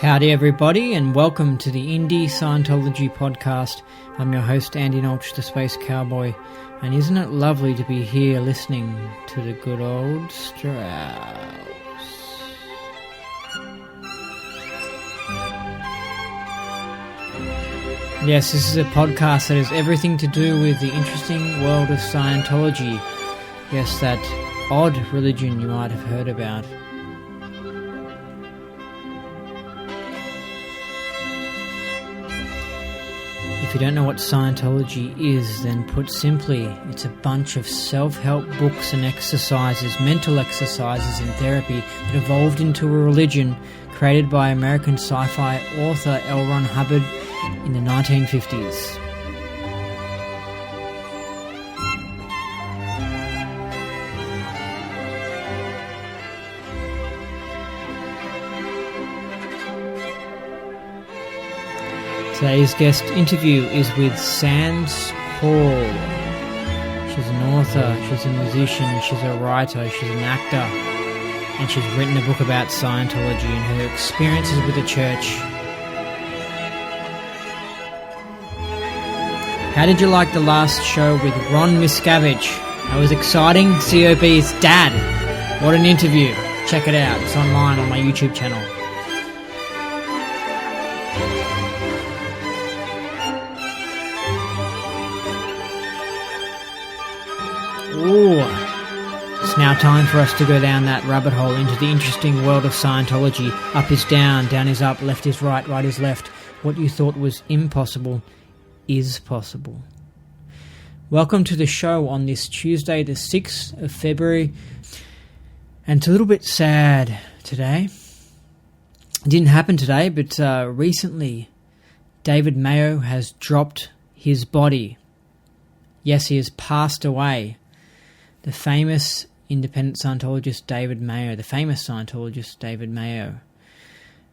Howdy everybody, and welcome to the Indie Scientology podcast. I'm your host Andy Nolch, the Space Cowboy, and isn't it lovely to be here listening to the good old Strauss. Yes, this is a podcast that has everything to do with the interesting world of Scientology. Yes, that odd religion you might have heard about. If you don't know what Scientology is, then put simply, it's a bunch of self-help books and exercises, mental exercises and therapy that evolved into a religion created by American sci-fi author L. Ron Hubbard in the 1950s. Today's guest interview is with Sands Hall. She's an author, she's a musician, she's a writer, she's an actor, and she's written a book about Scientology and her experiences with the church. How did you like the last show with Ron Miscavige? That was exciting. COB's dad. What an interview. Check it out. It's online on my YouTube channel. Ooh, it's now time for us to go down that rabbit hole into the interesting world of Scientology. Up is down, down is up, left is right, right is left. What you thought was impossible is possible. Welcome to the show on this Tuesday, the 6th of February. And it's a little bit sad today. It didn't happen today, but recently David Mayo has dropped his body. Yes, he has passed away. The famous independent Scientologist David Mayo, the famous Scientologist David Mayo.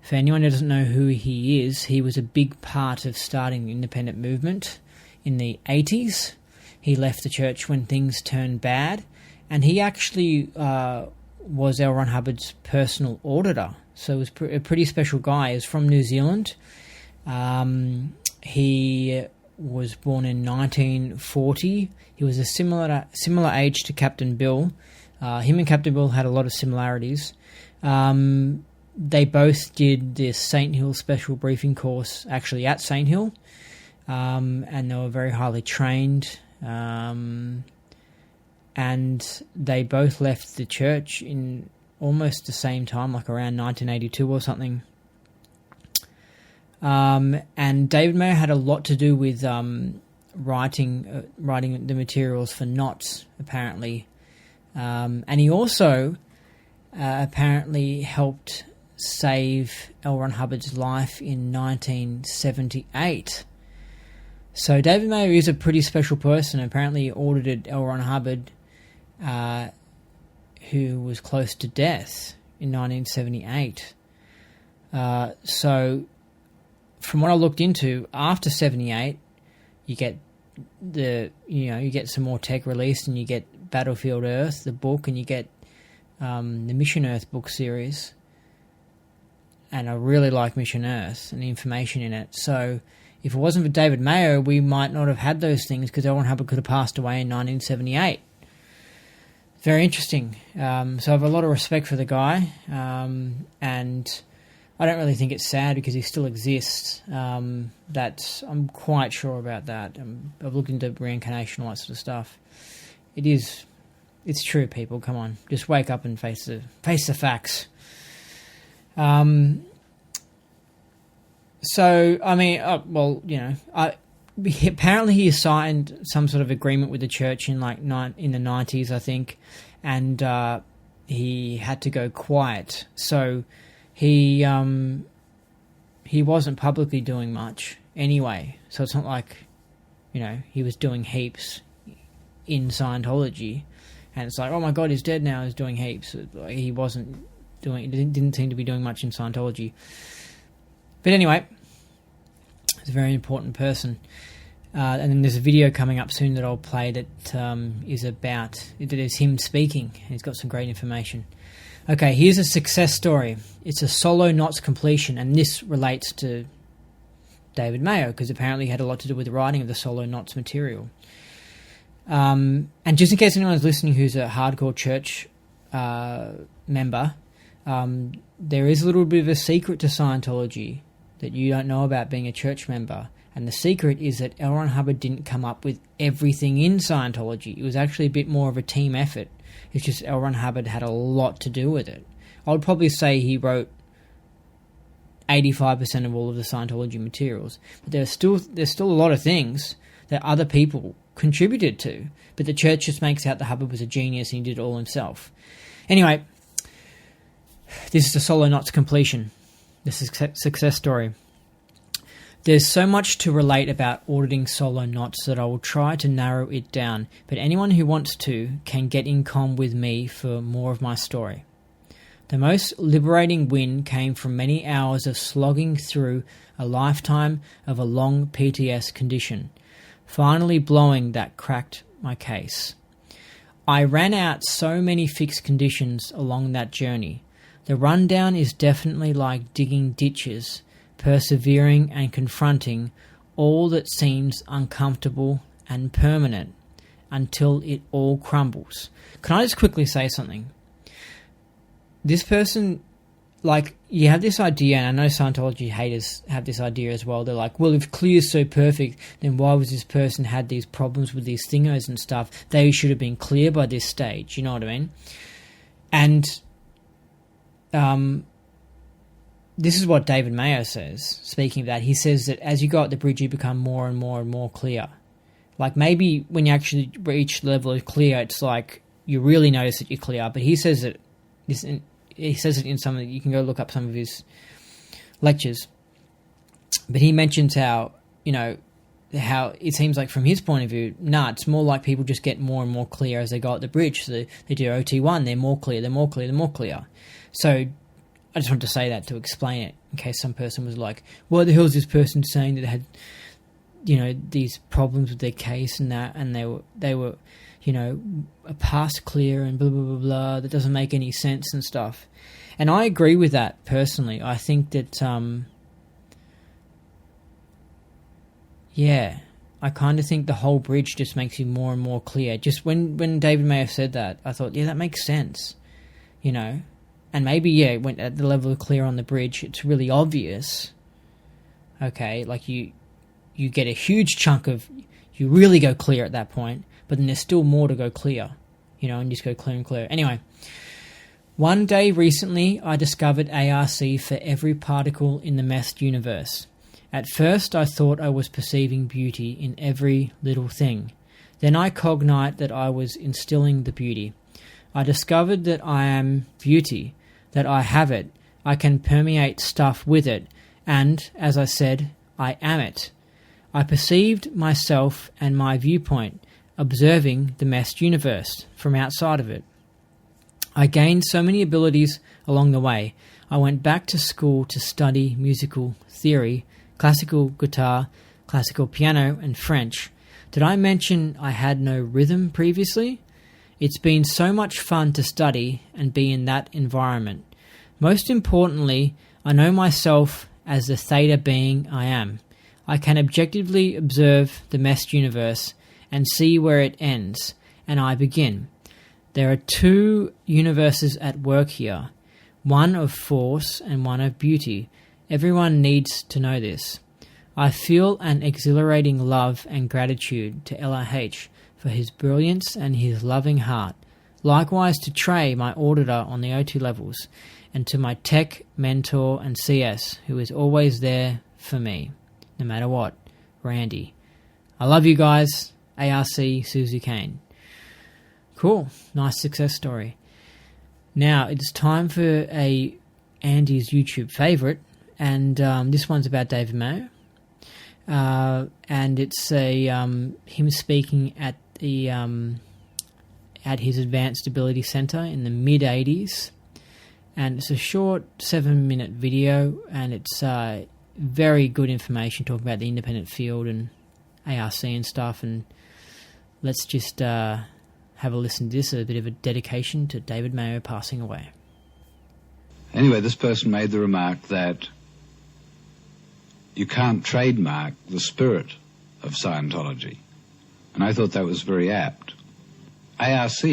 For anyone who doesn't know who he is, he was a big part of starting the independent movement in the 80s. He left the church when things turned bad, and he actually was L. Ron Hubbard's personal auditor. So he was a pretty special guy. He was from New Zealand. He was born in 1940. He was a similar age to Captain Bill. Him and Captain Bill had a lot of similarities. They both did the St. Hill Special Briefing course actually at St. Hill, and they were very highly trained. And they both left the church in almost the same time, like around 1982 or something. And David Mayo had a lot to do with writing the materials for Knots, apparently. And he also apparently helped save L. Ron Hubbard's life in 1978. So David Mayo is a pretty special person. Apparently he audited L. Ron Hubbard, who was close to death in 1978. So from what I looked into, after 78, you get you get some more tech released, and you get Battlefield Earth, the book, and you get the Mission Earth book series. And I really like Mission Earth and the information in it. So if it wasn't for David Mayo, we might not have had those things, because L. Ron Hubbard could have passed away in 1978. Very interesting. So I have a lot of respect for the guy, and I don't really think it's sad because he still exists. I'm quite sure about that. I've looked into reincarnation, all that sort of stuff. It's true, people. Come on, just wake up and face the facts. So I mean, apparently he signed some sort of agreement with the church in the 90s, I think, and he had to go quiet. So he wasn't publicly doing much anyway. So it's not like, he was doing heaps in Scientology, and it's like, oh my God, he's dead now. He's doing heaps. He didn't seem to be doing much in Scientology. But anyway, he's a very important person. And then there's a video coming up soon that I'll play that is him speaking. He's got some great information. Okay, here's a success story. It's a solo knots completion, and this relates to David Mayo, because apparently he had a lot to do with the writing of the solo knots material. And just in case anyone's listening who's a hardcore church member, there is a little bit of a secret to Scientology that you don't know about being a church member. And the secret is that L. Ron Hubbard didn't come up with everything in Scientology. It was actually a bit more of a team effort. It's just L. Ron Hubbard had a lot to do with it. I would probably say he wrote 85% of all of the Scientology materials. But there's still a lot of things that other people contributed to. But the church just makes out that Hubbard was a genius and he did it all himself. Anyway, this is a solo knots completion. This is a success story. There's so much to relate about auditing solo knots that I will try to narrow it down, but anyone who wants to can get in con with me for more of my story. The most liberating win came from many hours of slogging through a lifetime of a long PTS condition, finally blowing that cracked my case. I ran out so many fixed conditions along that journey. The rundown is definitely like digging ditches, persevering and confronting all that seems uncomfortable and permanent until it all crumbles. Can I just quickly say something? This person, like, you have this idea, and I know Scientology haters have this idea as well. They're like, well, if clear is so perfect, then why was this person had these problems with these thingos and stuff? They should have been clear by this stage, you know what I mean? And this is what David Mayo says, speaking of that. He says that as you go up the bridge, you become more and more and more clear. Like, maybe when you actually reach the level of clear, it's like you really notice that you're clear. But he says that he says it in some of you can go look up some of his lectures. But he mentions how it seems like from his point of view, it's more like people just get more and more clear as they go up the bridge. So they do OT1, they're more clear, they're more clear, they're more clear. So I just wanted to say that to explain it, in case some person was like, what the hell is this person saying that they had, these problems with their case and that, and they were, a past clear and blah, blah, blah, blah, that doesn't make any sense and stuff. And I agree with that personally. I think that, I kind of think the whole bridge just makes you more and more clear. Just when David may have said that, I thought, that makes sense, And maybe, when at the level of clear on the bridge, it's really obvious. Okay, like you get a huge chunk of, you really go clear at that point, but then there's still more to go clear, and just go clear and clear. Anyway, one day recently, I discovered ARC for every particle in the meshed universe. At first, I thought I was perceiving beauty in every little thing. Then I cognized that I was instilling the beauty. I discovered that I am beauty, that I have it, I can permeate stuff with it, and, as I said, I am it. I perceived myself and my viewpoint, observing the meshed universe from outside of it. I gained so many abilities along the way. I went back to school to study musical theory, classical guitar, classical piano, and French. Did I mention I had no rhythm previously? It's been so much fun to study and be in that environment. Most importantly, I know myself as the theta being I am. I can objectively observe the meshed universe and see where it ends, and I begin. There are two universes at work here, one of force and one of beauty. Everyone needs to know this. I feel an exhilarating love and gratitude to LRH for his brilliance and his loving heart. Likewise to Trey, my auditor on the O2 levels, and to my tech mentor and CS, who is always there for me, no matter what, Randy. I love you guys. ARC, Susie Kane. Cool. Nice success story. Now, it's time for Andy's YouTube favourite, and this one's about David Mayo. And it's him speaking at the at his Advanced Ability Centre in the mid-80s. And it's a short 7-minute video, and it's very good information talking about the independent field and ARC and stuff. And let's just have a listen to this, a bit of a dedication to David Mayo passing away. Anyway, this person made the remark that you can't trademark the spirit of Scientology. And I thought that was very apt. ARC,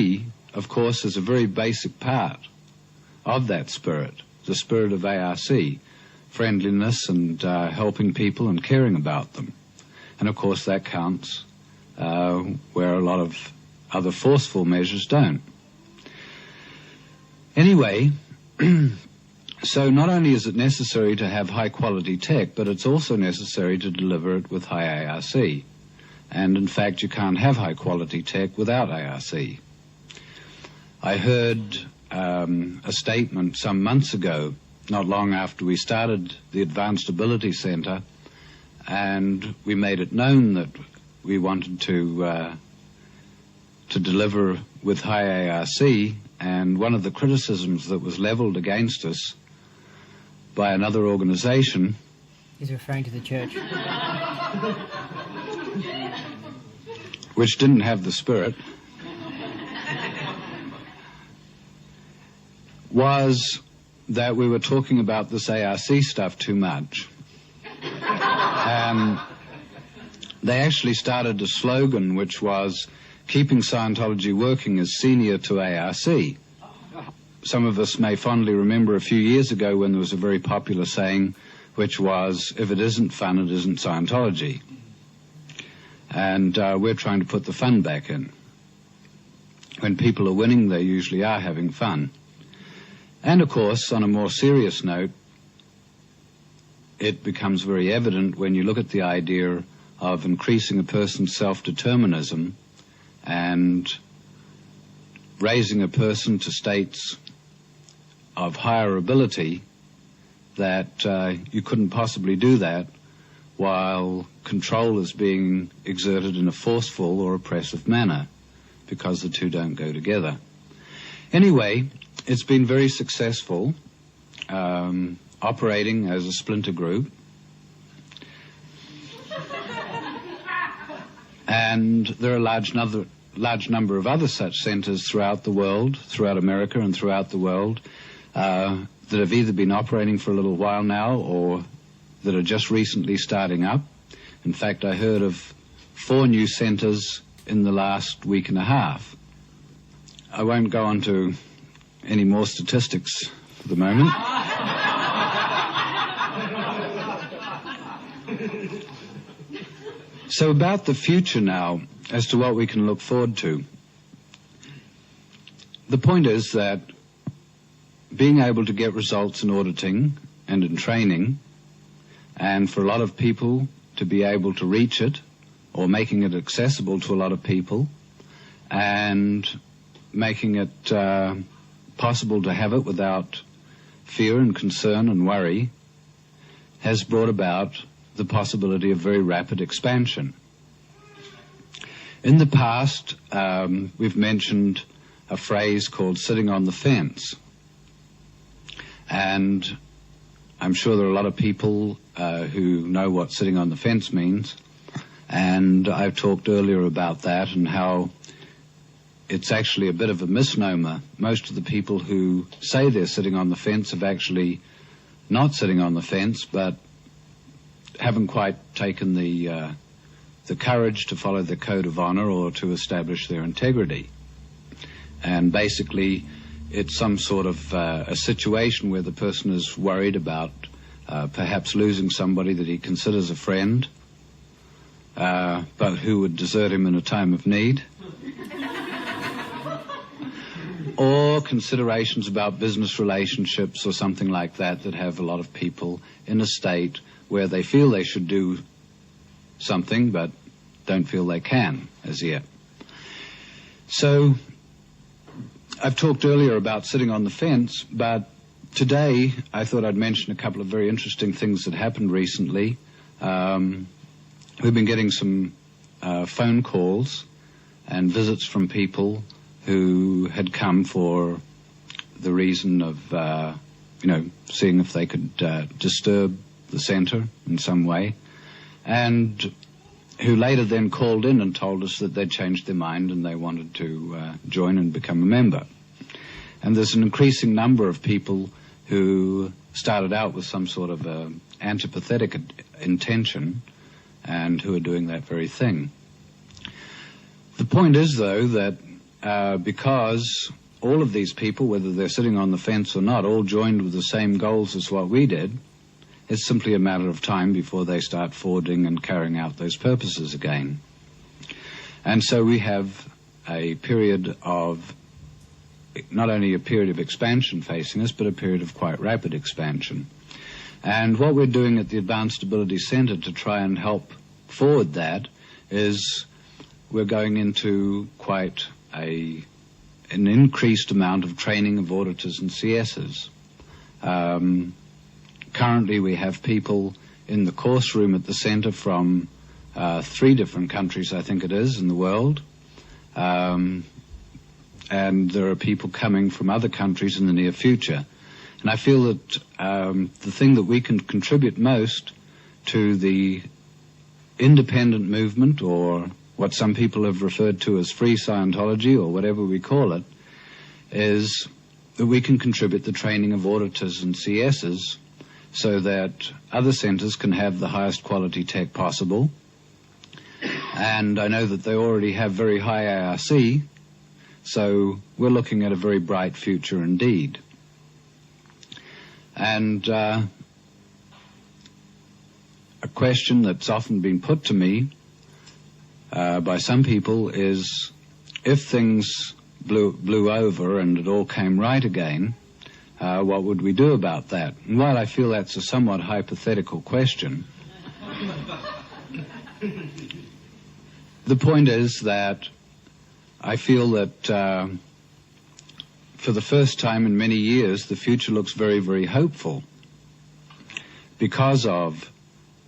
of course, is a very basic part of that spirit, the spirit of ARC, friendliness and helping people and caring about them. And of course that counts where a lot of other forceful measures don't. Anyway, so not only is it necessary to have high quality tech, but it's also necessary to deliver it with high ARC. And in fact, you can't have high quality tech without ARC. I heard a statement some months ago, not long after we started the Advanced Ability Center, and we made it known that we wanted to deliver with high ARC, and one of the criticisms that was leveled against us by another organization... He's referring to the church. ...which didn't have the spirit, was that we were talking about this ARC stuff too much. And they actually started a slogan which was, keeping Scientology working is senior to ARC. Some of us may fondly remember a few years ago when there was a very popular saying which was, if it isn't fun, it isn't Scientology. And we're trying to put the fun back in. When people are winning, they usually are having fun. And of course, on a more serious note, it becomes very evident when you look at the idea of increasing a person's self-determinism and raising a person to states of higher ability, that you couldn't possibly do that while control is being exerted in a forceful or oppressive manner, because the two don't go together. Anyway, it's been very successful, operating as a splinter group. And there are a large number of other such centers throughout the world, throughout America and throughout the world, that have either been operating for a little while now or that are just recently starting up. In fact, I heard of 4 new centers in the last week and a half. I won't go on to any more statistics for the moment. So about the future now, as to what we can look forward to. The point is that being able to get results in auditing and in training, and for a lot of people to be able to reach it, or making it accessible to a lot of people, and making it possible to have it without fear and concern and worry, has brought about the possibility of very rapid expansion. In the past, we've mentioned a phrase called sitting on the fence. And I'm sure there are a lot of people who know what sitting on the fence means. And I've talked earlier about that and how it's actually a bit of a misnomer. Most of the people who say they're sitting on the fence have actually not sitting on the fence, but haven't quite taken the courage to follow the code of honor or to establish their integrity. And basically, it's some sort of a situation where the person is worried about perhaps losing somebody that he considers a friend, but who would desert him in a time of need. Or considerations about business relationships or something like that have a lot of people in a state where they feel they should do something but don't feel they can as yet. So I've talked earlier about sitting on the fence, but today I thought I'd mention a couple of very interesting things that happened recently. We've been getting some phone calls and visits from people who had come for the reason of, seeing if they could disturb the center in some way, and who later then called in and told us that they'd changed their mind and they wanted to join and become a member. And there's an increasing number of people who started out with some sort of antipathetic intention and who are doing that very thing. The point is, though, that because all of these people, whether they're sitting on the fence or not, all joined with the same goals as what we did, it's simply a matter of time before they start forwarding and carrying out those purposes again. And so we have a period of, not only a period of expansion facing us, but a period of quite rapid expansion. And what we're doing at the Advanced Ability Center to try and help forward that is we're going into quite an increased amount of training of auditors and CSs. Currently we have people in the course room at the center from 3 different countries, I think it is, in the world. And there are people coming from other countries in the near future. And I feel that the thing that we can contribute most to the independent movement, or what some people have referred to as free Scientology, or whatever we call it, is that we can contribute the training of auditors and CSs so that other centers can have the highest quality tech possible. And I know that they already have very high ARC, so we're looking at a very bright future indeed. And a question that's often been put to me by some people is, if things blew over and it all came right again, what would we do about that? And while I feel that's a somewhat hypothetical question, the point is that I feel that for the first time in many years, the future looks very, very hopeful because of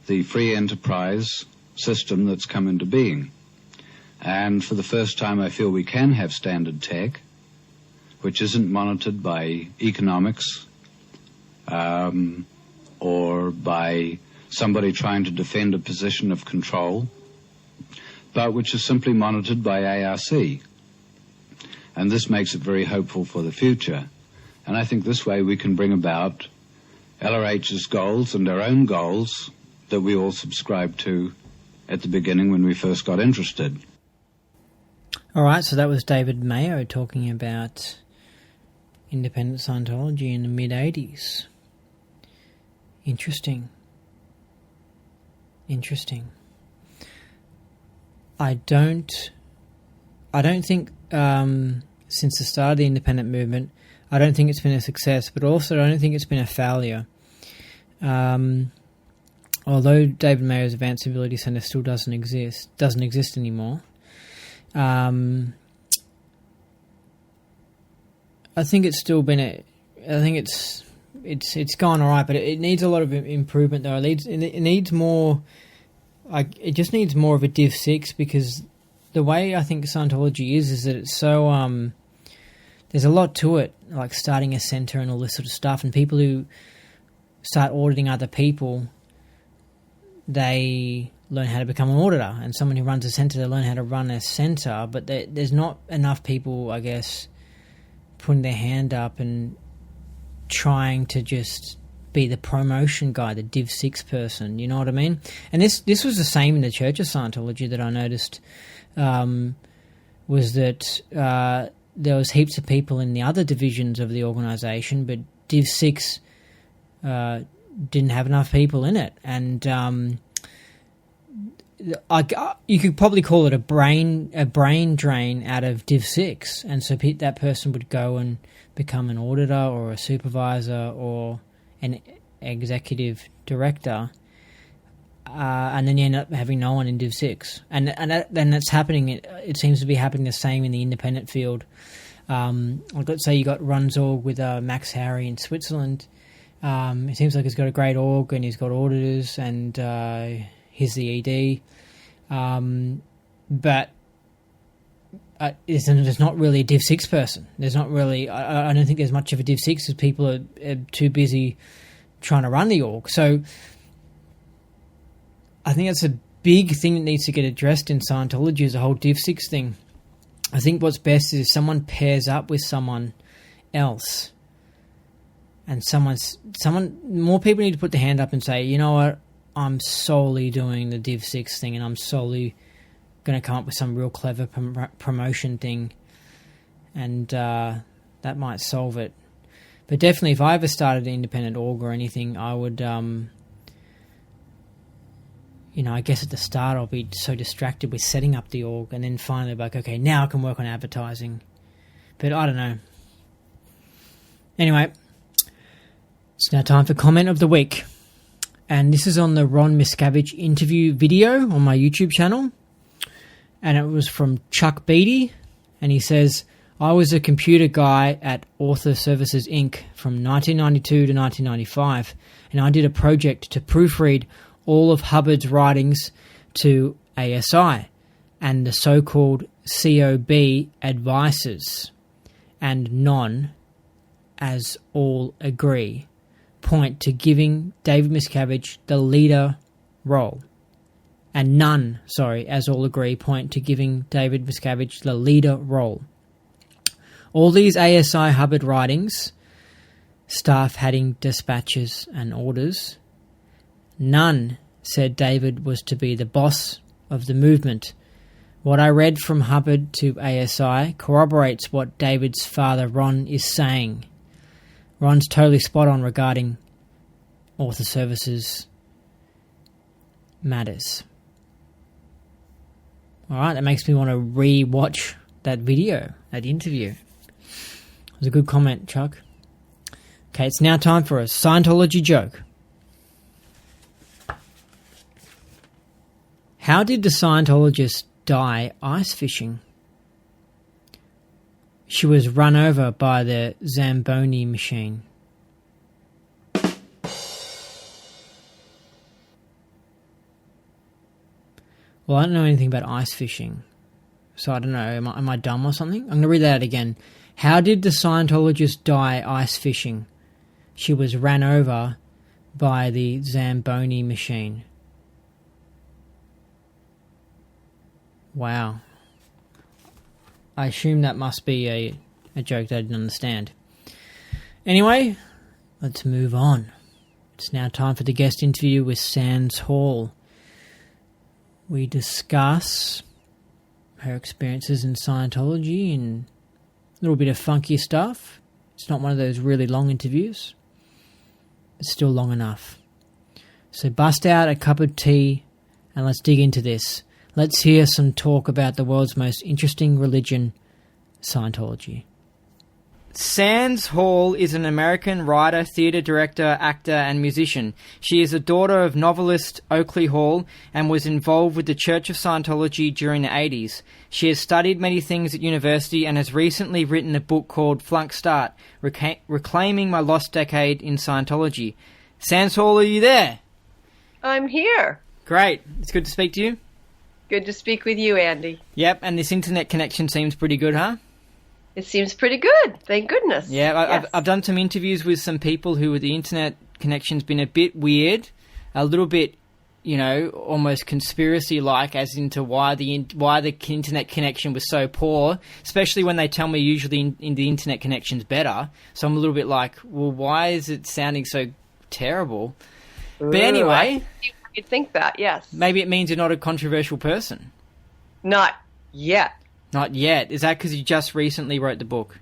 the free enterprise system that's come into being. And for the first time, I feel we can have standard tech, which isn't monitored by economics or by somebody trying to defend a position of control, but which is simply monitored by ARC. And this makes it very hopeful for the future. And I think this way we can bring about LRH's goals and our own goals that we all subscribed to at the beginning when we first got interested. All right, so that was David Mayo talking about independent Scientology in the mid-'80s. Interesting. I don't think since the start of the independent movement, I don't think it's been a success, but also I don't think it's been a failure. Although David Mayo's Advanced Ability Center still doesn't exist anymore. I think it's still been I think it's gone all right, but it needs a lot of improvement though. It needs more. It just needs more of a Div 6, because the way I think Scientology is that it's so there's a lot to it, like starting a center and all this sort of stuff, and people who start auditing other people, they learn how to become an auditor, and someone who runs a center, they learn how to run a center, but there's not enough people, I guess, putting their hand up and trying to just be the promotion guy, the Div 6 person, you know what I mean? And this was the same in the Church of Scientology that I noticed, was that there was heaps of people in the other divisions of the organisation, but Div 6 didn't have enough people in it, and you could probably call it a brain drain out of Div 6, and so that person would go and become an auditor or a supervisor or an executive director, and then you end up having no one in Div 6, and then that's happening. It seems to be happening the same in the independent field. Like let's say you got runs org with Max Harry in Switzerland. It seems like he's got a great org and he's got auditors and he's the ED, but there's not really a Div 6 person. There's not really. I don't think there's much of a Div 6 because people are too busy trying to run the org. So I think that's a big thing that needs to get addressed in Scientology, is the whole Div 6 thing. I think what's best is if someone pairs up with someone else and more people need to put their hand up and say, you know what, I'm solely doing the Div 6 thing, and I'm solely going to come up with some real clever promotion thing, and that might solve it. But definitely, if I ever started an independent org or anything, I would, I guess at the start I'll be so distracted with setting up the org, and then finally be like, okay, now I can work on advertising. But I don't know. Anyway, it's now time for comment of the week. And this is on the Ron Miscavige interview video on my YouTube channel. And it was from Chuck Beatty. And he says, I was a computer guy at Author Services Inc. from 1992 to 1995. And I did a project to proofread all of Hubbard's writings to ASI and the so-called COB advices. And none, as all agree, point to giving David Miscavige the leader role. And none, as all agree, point to giving David Miscavige the leader role. All these ASI Hubbard writings, staff heading dispatches and orders, none said David was to be the boss of the movement. What I read from Hubbard to ASI corroborates what David's father Ron is saying. Ron's totally spot on regarding Author Services matters. Alright, that makes me want to re-watch that video, that interview. It was a good comment, Chuck. Okay, it's now time for a Scientology joke. How did the Scientologist die ice fishing? She was run over by the Zamboni machine. Well, I don't know anything about ice fishing, so I don't know. Am I dumb or something? I'm going to read that out again. How did the Scientologist die ice fishing? She was ran over by the Zamboni machine. Wow. I assume that must be a joke that I didn't understand. Anyway, let's move on. It's now time for the guest interview with Sands Hall. We discuss her experiences in Scientology and a little bit of funky stuff. It's not one of those really long interviews. It's still long enough. So bust out a cup of tea and let's dig into this. Let's hear some talk about the world's most interesting religion, Scientology. Sands Hall is an American writer, theatre director, actor and musician. She is a daughter of novelist Oakley Hall and was involved with the Church of Scientology during the 80s. She has studied many things at university and has recently written a book called Flunk Start, Reclaiming My Lost Decade in Scientology. Sands Hall, are you there? I'm here. Great. It's good to speak to you. Good to speak with you, Andy. Yep, and this internet connection seems pretty good, huh? It seems pretty good, thank goodness. Yeah, I've done some interviews with some people who the internet connection's been a bit weird, a little bit, almost conspiracy-like, as into why the internet connection was so poor, especially when they tell me usually the internet connection's better. So I'm a little bit like, well, why is it sounding so terrible? Ooh, but anyway... You'd think that, yes. Maybe it means you're not a controversial person. Not yet. Not yet. Is that because you just recently wrote the book,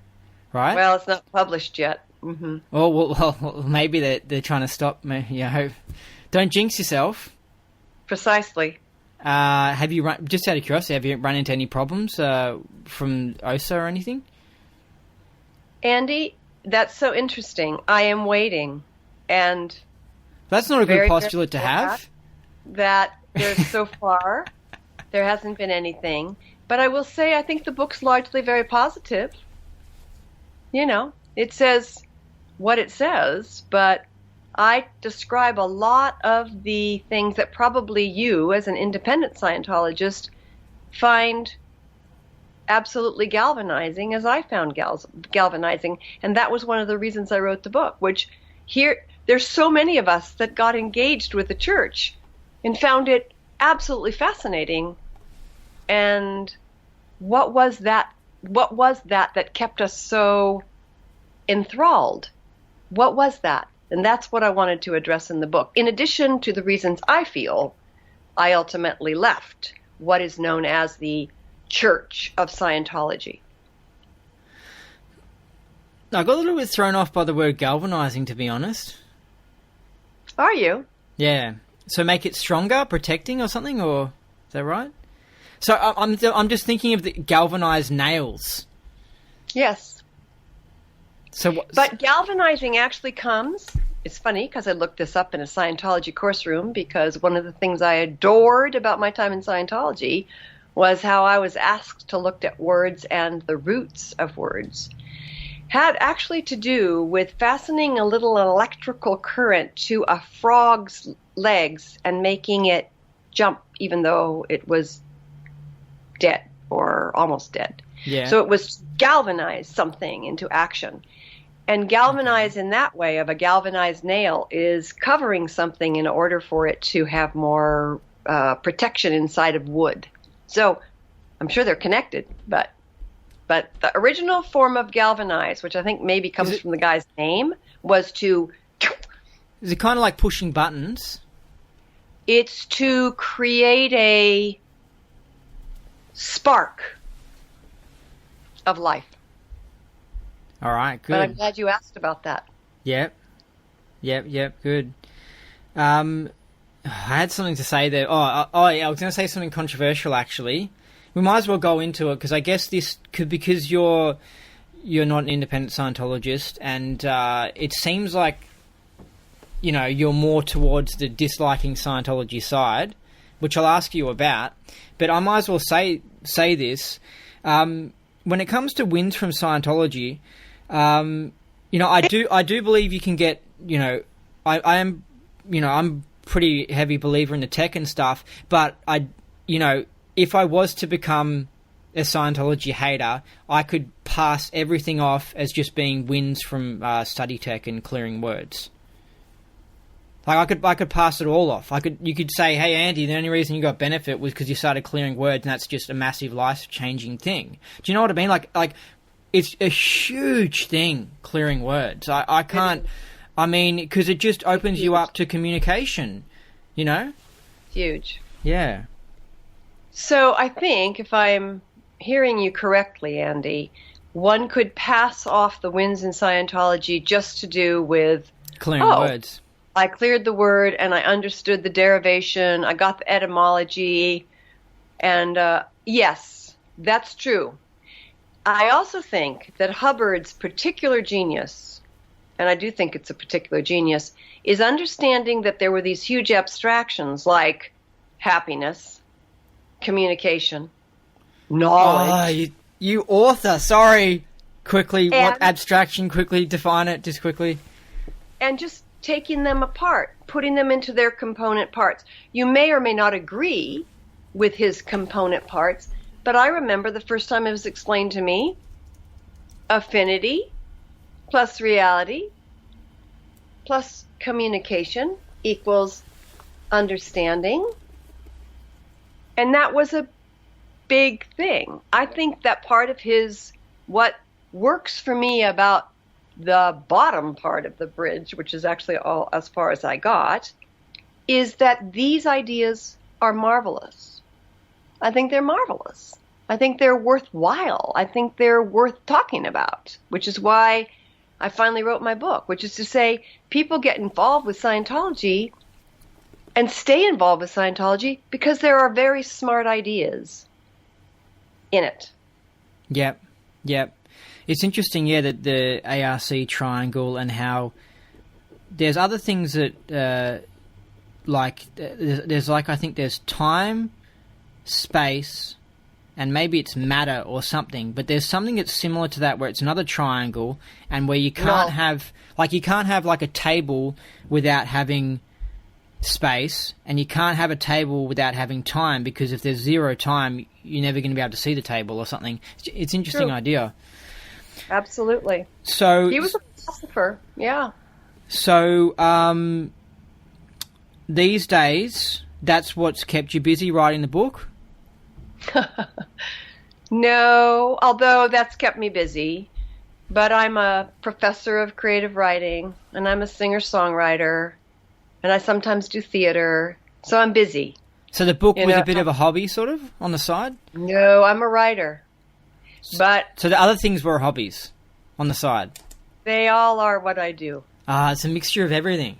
right? Well, it's not published yet. Mm-hmm. Oh, well, maybe they're trying to stop me. Yeah, don't jinx yourself. Precisely. Have you just out of curiosity, have you run into any problems from OSA or anything? Andy, that's so interesting. I am waiting, and that's not a good postulate to have. That there's so far there hasn't been anything. But I will say I think the book's largely very positive. It says what it says, but I describe a lot of the things that probably you, as an independent Scientologist, find absolutely galvanizing, as I found galvanizing. And that was one of the reasons I wrote the book, which there's so many of us that got engaged with the church and found it absolutely fascinating. And what was that that kept us so enthralled? What was that? And that's what I wanted to address in the book. In addition to the reasons I feel I ultimately left what is known as the Church of Scientology. I got a little bit thrown off by the word galvanizing, to be honest. Are you? Yeah. So make it stronger, protecting or something, or is that right? So I'm just thinking of the galvanized nails. Yes. But galvanizing actually comes, it's funny because I looked this up in a Scientology course room, because one of the things I adored about my time in Scientology was how I was asked to look at words and the roots of words. Had actually to do with fastening a little electrical current to a frog's legs and making it jump even though it was dead or almost dead. Yeah. So it was galvanize something into action. And galvanize in that way, of a galvanized nail, is covering something in order for it to have more protection inside of wood. So I'm sure they're connected, but the original form of galvanize, which I think maybe comes from the guy's name, was to... Is it kind of like pushing buttons? It's to create a spark of life. All right, good. But I'm glad you asked about that. Yep, good. I had something to say there. Yeah, I was going to say something controversial, actually. We might as well go into it, because I guess this could, because you're not an independent Scientologist, and it seems like, you know, you're more towards the disliking Scientology side, which I'll ask you about. But I might as well say this. When it comes to wins from Scientology, you know, I do believe you can get, you know, I'm pretty heavy believer in the tech and stuff, but you know, if I was to become a Scientology hater, I could pass everything off as just being wins from study tech and clearing words. Like I could pass it all off. You could say, hey Andy, the only reason you got benefit was because you started clearing words, and that's just a massive life-changing thing. Do you know what I mean? Like it's a huge thing, clearing words. I can't. I mean, because it just opens you up to communication. You know. Huge. Yeah. So I think, if I'm hearing you correctly, Andy, one could pass off the wins in Scientology just to do with clearing words. I cleared the word and I understood the derivation. I got the etymology. And yes, that's true. I also think that Hubbard's particular genius, and I do think it's a particular genius, is understanding that there were these huge abstractions like happiness, communication, knowledge. Oh, you author. Sorry. Quickly, what abstraction? Quickly define it, just quickly. And just taking them apart, putting them into their component parts. You may or may not agree with his component parts, but I remember the first time it was explained to me, affinity plus reality plus communication equals understanding. And that was a big thing. I think that part of what works for me about the bottom part of the bridge, which is actually all as far as I got, is that these ideas are marvelous. I think they're marvelous. I think they're worthwhile. I think they're worth talking about, which is why I finally wrote my book, which is to say people get involved with Scientology and stay involved with Scientology because there are very smart ideas in it. Yep. It's interesting, yeah, that the ARC triangle and how there's other things that, I think there's time, space, and maybe it's matter or something, but there's something that's similar to that where it's another triangle and where you can't have like a table without having space, and you can't have a table without having time, because if there's zero time, you're never going to be able to see the table or something. It's an interesting idea. Absolutely. So he was a philosopher, yeah. So these days, that's what's kept you busy writing the book? No, although that's kept me busy. but I'm a professor of creative writing, and I'm a singer-songwriter, and I sometimes do theater, so I'm busy. So the book was a bit of a hobby, sort of, on the side? No, I'm a writer. But so the other things were hobbies on the side? They all are what I do. It's a mixture of everything.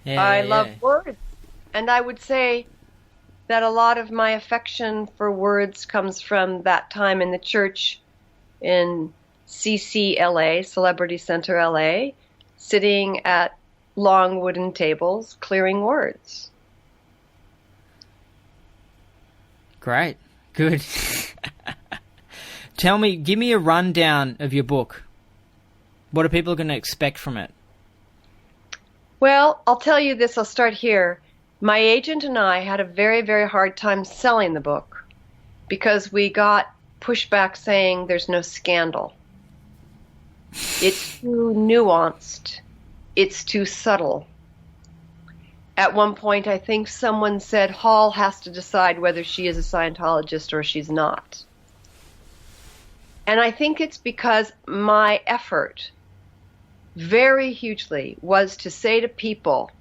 Yeah, I love words. And I would say that a lot of my affection for words comes from that time in the church in CCLA, Celebrity Center LA, sitting at long wooden tables, clearing words. Great. Good. Give me a rundown of your book. What are people going to expect from it? Well, I'll tell you this. I'll start here. My agent and I had a very, very hard time selling the book because we got pushback saying there's no scandal. It's too nuanced. It's too subtle. At one point, I think someone said Hall has to decide whether she is a Scientologist or she's not. And I think it's because my effort very hugely was to say to people,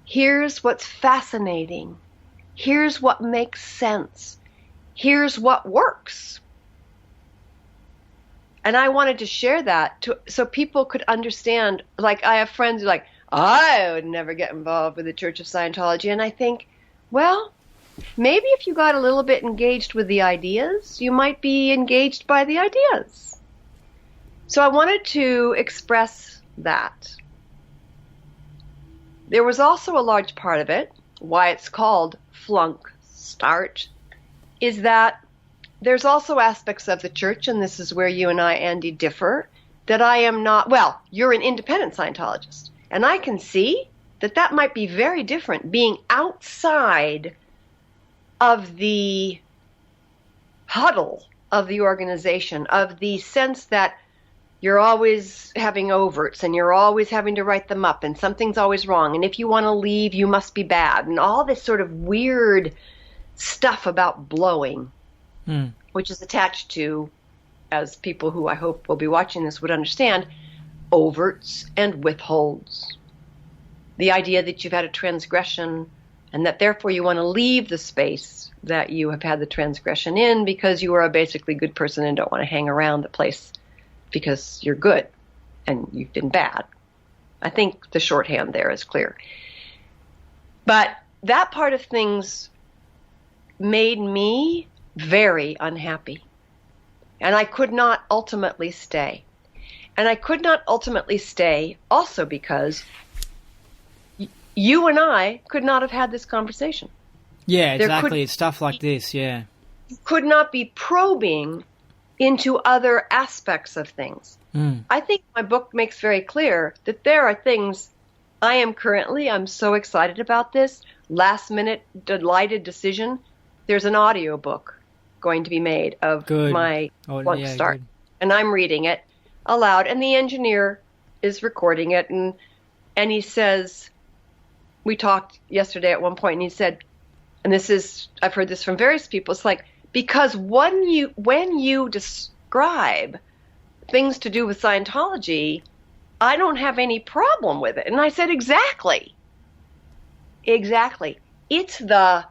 here's what's fascinating. Here's what makes sense. Here's what works. And I wanted to share that so people could understand. Like, I have friends who are like, I would never get involved with the Church of Scientology. And I think, well, maybe if you got a little bit engaged with the ideas, you might be engaged by the ideas. So I wanted to express that. There was also a large part of it, why it's called Flunk Start, is that there's also aspects of the church, and this is where you and I, Andy, differ, that I am not, well, you're an independent Scientologist, and I can see that that might be very different, being outside of the huddle of the organization, of the sense that you're always having overts and you're always having to write them up and something's always wrong. And if you want to leave, you must be bad. And all this sort of weird stuff about blowing, which is attached to, as people who I hope will be watching this would understand, overts and withholds. The idea that you've had a transgression and that therefore you want to leave the space that you have had the transgression in because you are a basically good person and don't want to hang around the place because you're good and you've been bad. I think the shorthand there is clear. But that part of things made me very unhappy. And I could not ultimately stay. And I could not ultimately stay also because you and I could not have had this conversation. Yeah, exactly. It's stuff like this, yeah. Could not be probing into other aspects of things. I think my book makes very clear that there are things I'm so excited about this, last minute delighted decision. There's an audio book going to be made of my Flunk Start. Good. And I'm reading it aloud, and the engineer is recording it, and he says, we talked yesterday at one point, and he said, and this is, I've heard this from various people, it's like, because when you describe things to do with Scientology, I don't have any problem with it. And I said, exactly. It's the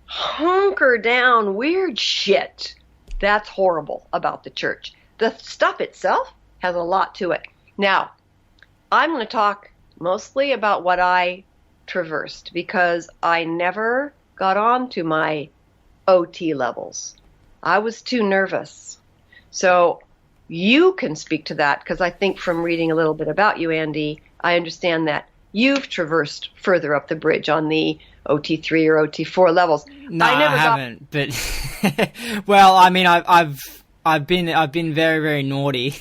hunker down weird shit that's horrible about the church. The stuff itself has a lot to it. Now, I'm going to talk mostly about what I traversed because I never got on to my OT levels. I was too nervous. So you can speak to that because I think from reading a little bit about you, Andy, I understand that you've traversed further up the bridge on the OT3 or OT4 levels. No, I haven't. But well, I mean, I've been very, very naughty.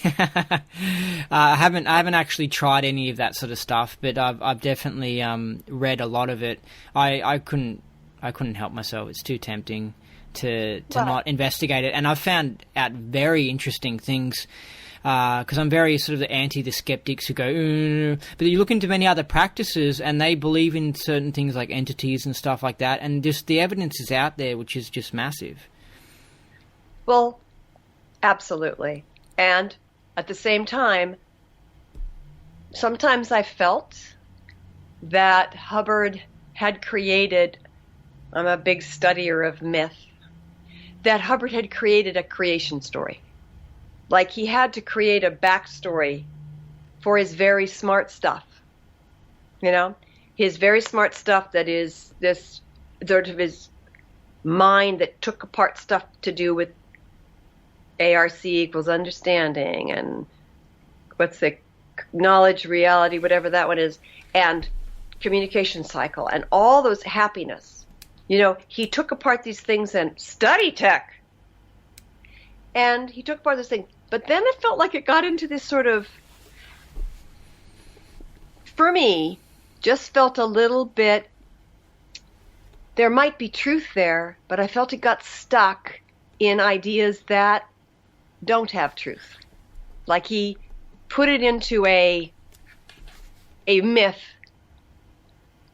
I haven't actually tried any of that sort of stuff, but I've definitely read a lot of it. I couldn't help myself. It's too tempting to not investigate it. And I've found out very interesting things because I'm very sort of the skeptics who go, but you look into many other practices and they believe in certain things like entities and stuff like that. And just the evidence is out there, which is just massive. Well, absolutely. And at the same time, sometimes I felt that Hubbard had created, I'm a big studier of myth, that Hubbard had created a creation story. Like he had to create a backstory for his very smart stuff. You know, his very smart stuff that is this sort of his mind that took apart stuff to do with ARC equals understanding and what's the knowledge, reality, whatever that one is, and communication cycle and all those happiness. You know, he took apart these things and study tech. And he took apart this thing. But then it felt like it got into this sort of, for me, just felt a little bit, there might be truth there, but I felt it got stuck in ideas that don't have truth. Like he put it into a myth.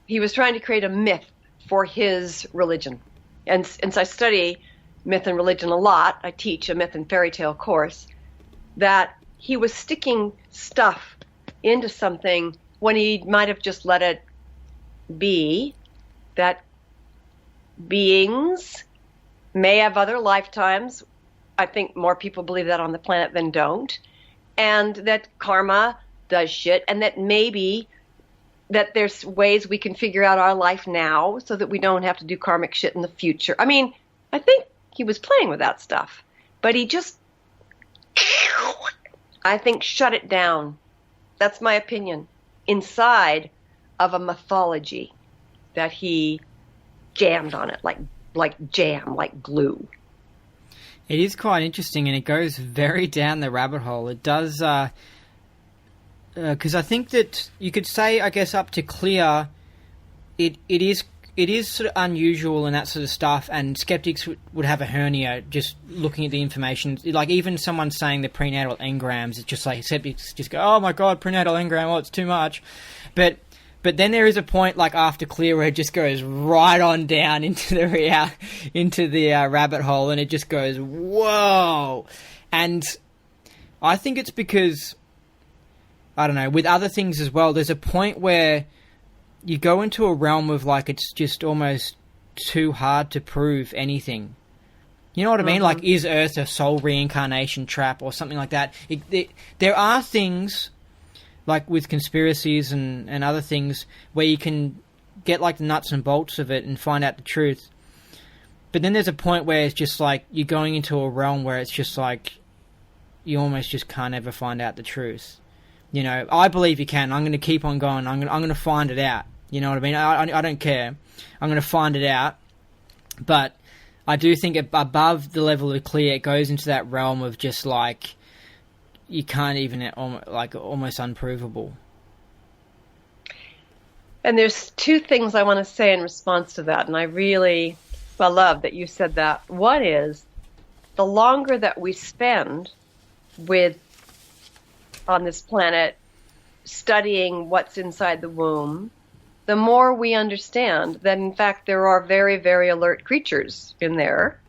He was trying to create a myth for his religion. And so I study myth and religion a lot. I teach a myth and fairy tale course. That he was sticking stuff into something when he might have just let it be, that beings may have other lifetimes. I think more people believe that on the planet than don't. And that karma does shit, and that maybe that there's ways we can figure out our life now so that we don't have to do karmic shit in the future. I mean, I think he was playing with that stuff, but he just, I think, shut it down. That's my opinion. Inside of a mythology that he jammed on it like jam, like glue. It is quite interesting, and it goes very down the rabbit hole. It does, because I think that you could say, I guess, up to clear, it is sort of unusual and that sort of stuff, and skeptics would have a hernia just looking at the information. Like even someone saying the prenatal engrams, it's just like skeptics just go, "Oh my god, prenatal engram! Oh, it's too much." But then there is a point like after clear where it just goes right on down into the rabbit hole, and it just goes whoa. And I think it's because, I don't know, with other things as well, there's a point where you go into a realm of like it's just almost too hard to prove anything. You know what I mean? Like, is Earth a soul reincarnation trap or something like that? There are things like with conspiracies and other things where you can get like the nuts and bolts of it and find out the truth. But then there's a point where it's just like you're going into a realm where it's just like you almost just can't ever find out the truth. You know, I believe you can. I'm going to keep on going. I'm going to find it out. You know what I mean? I don't care. I'm going to find it out. But I do think above the level of clear, it goes into that realm of just like you can't even, like, almost unprovable. And there's two things I want to say in response to that, and I really love that you said that. One is, the longer that we spend on this planet studying what's inside the womb, the more we understand that, in fact, there are very, very alert creatures in there,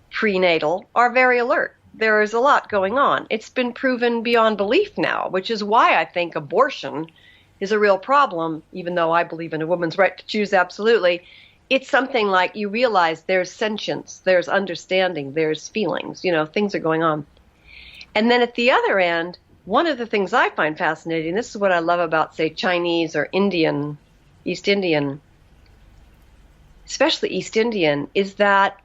prenatal, are very alert. There is a lot going on. It's been proven beyond belief now, which is why I think abortion is a real problem, even though I believe in a woman's right to choose, absolutely. It's something like you realize there's sentience, there's understanding, there's feelings, you know, things are going on. And then at the other end, one of the things I find fascinating, this is what I love about, say, Chinese or Indian, East Indian, especially East Indian, is that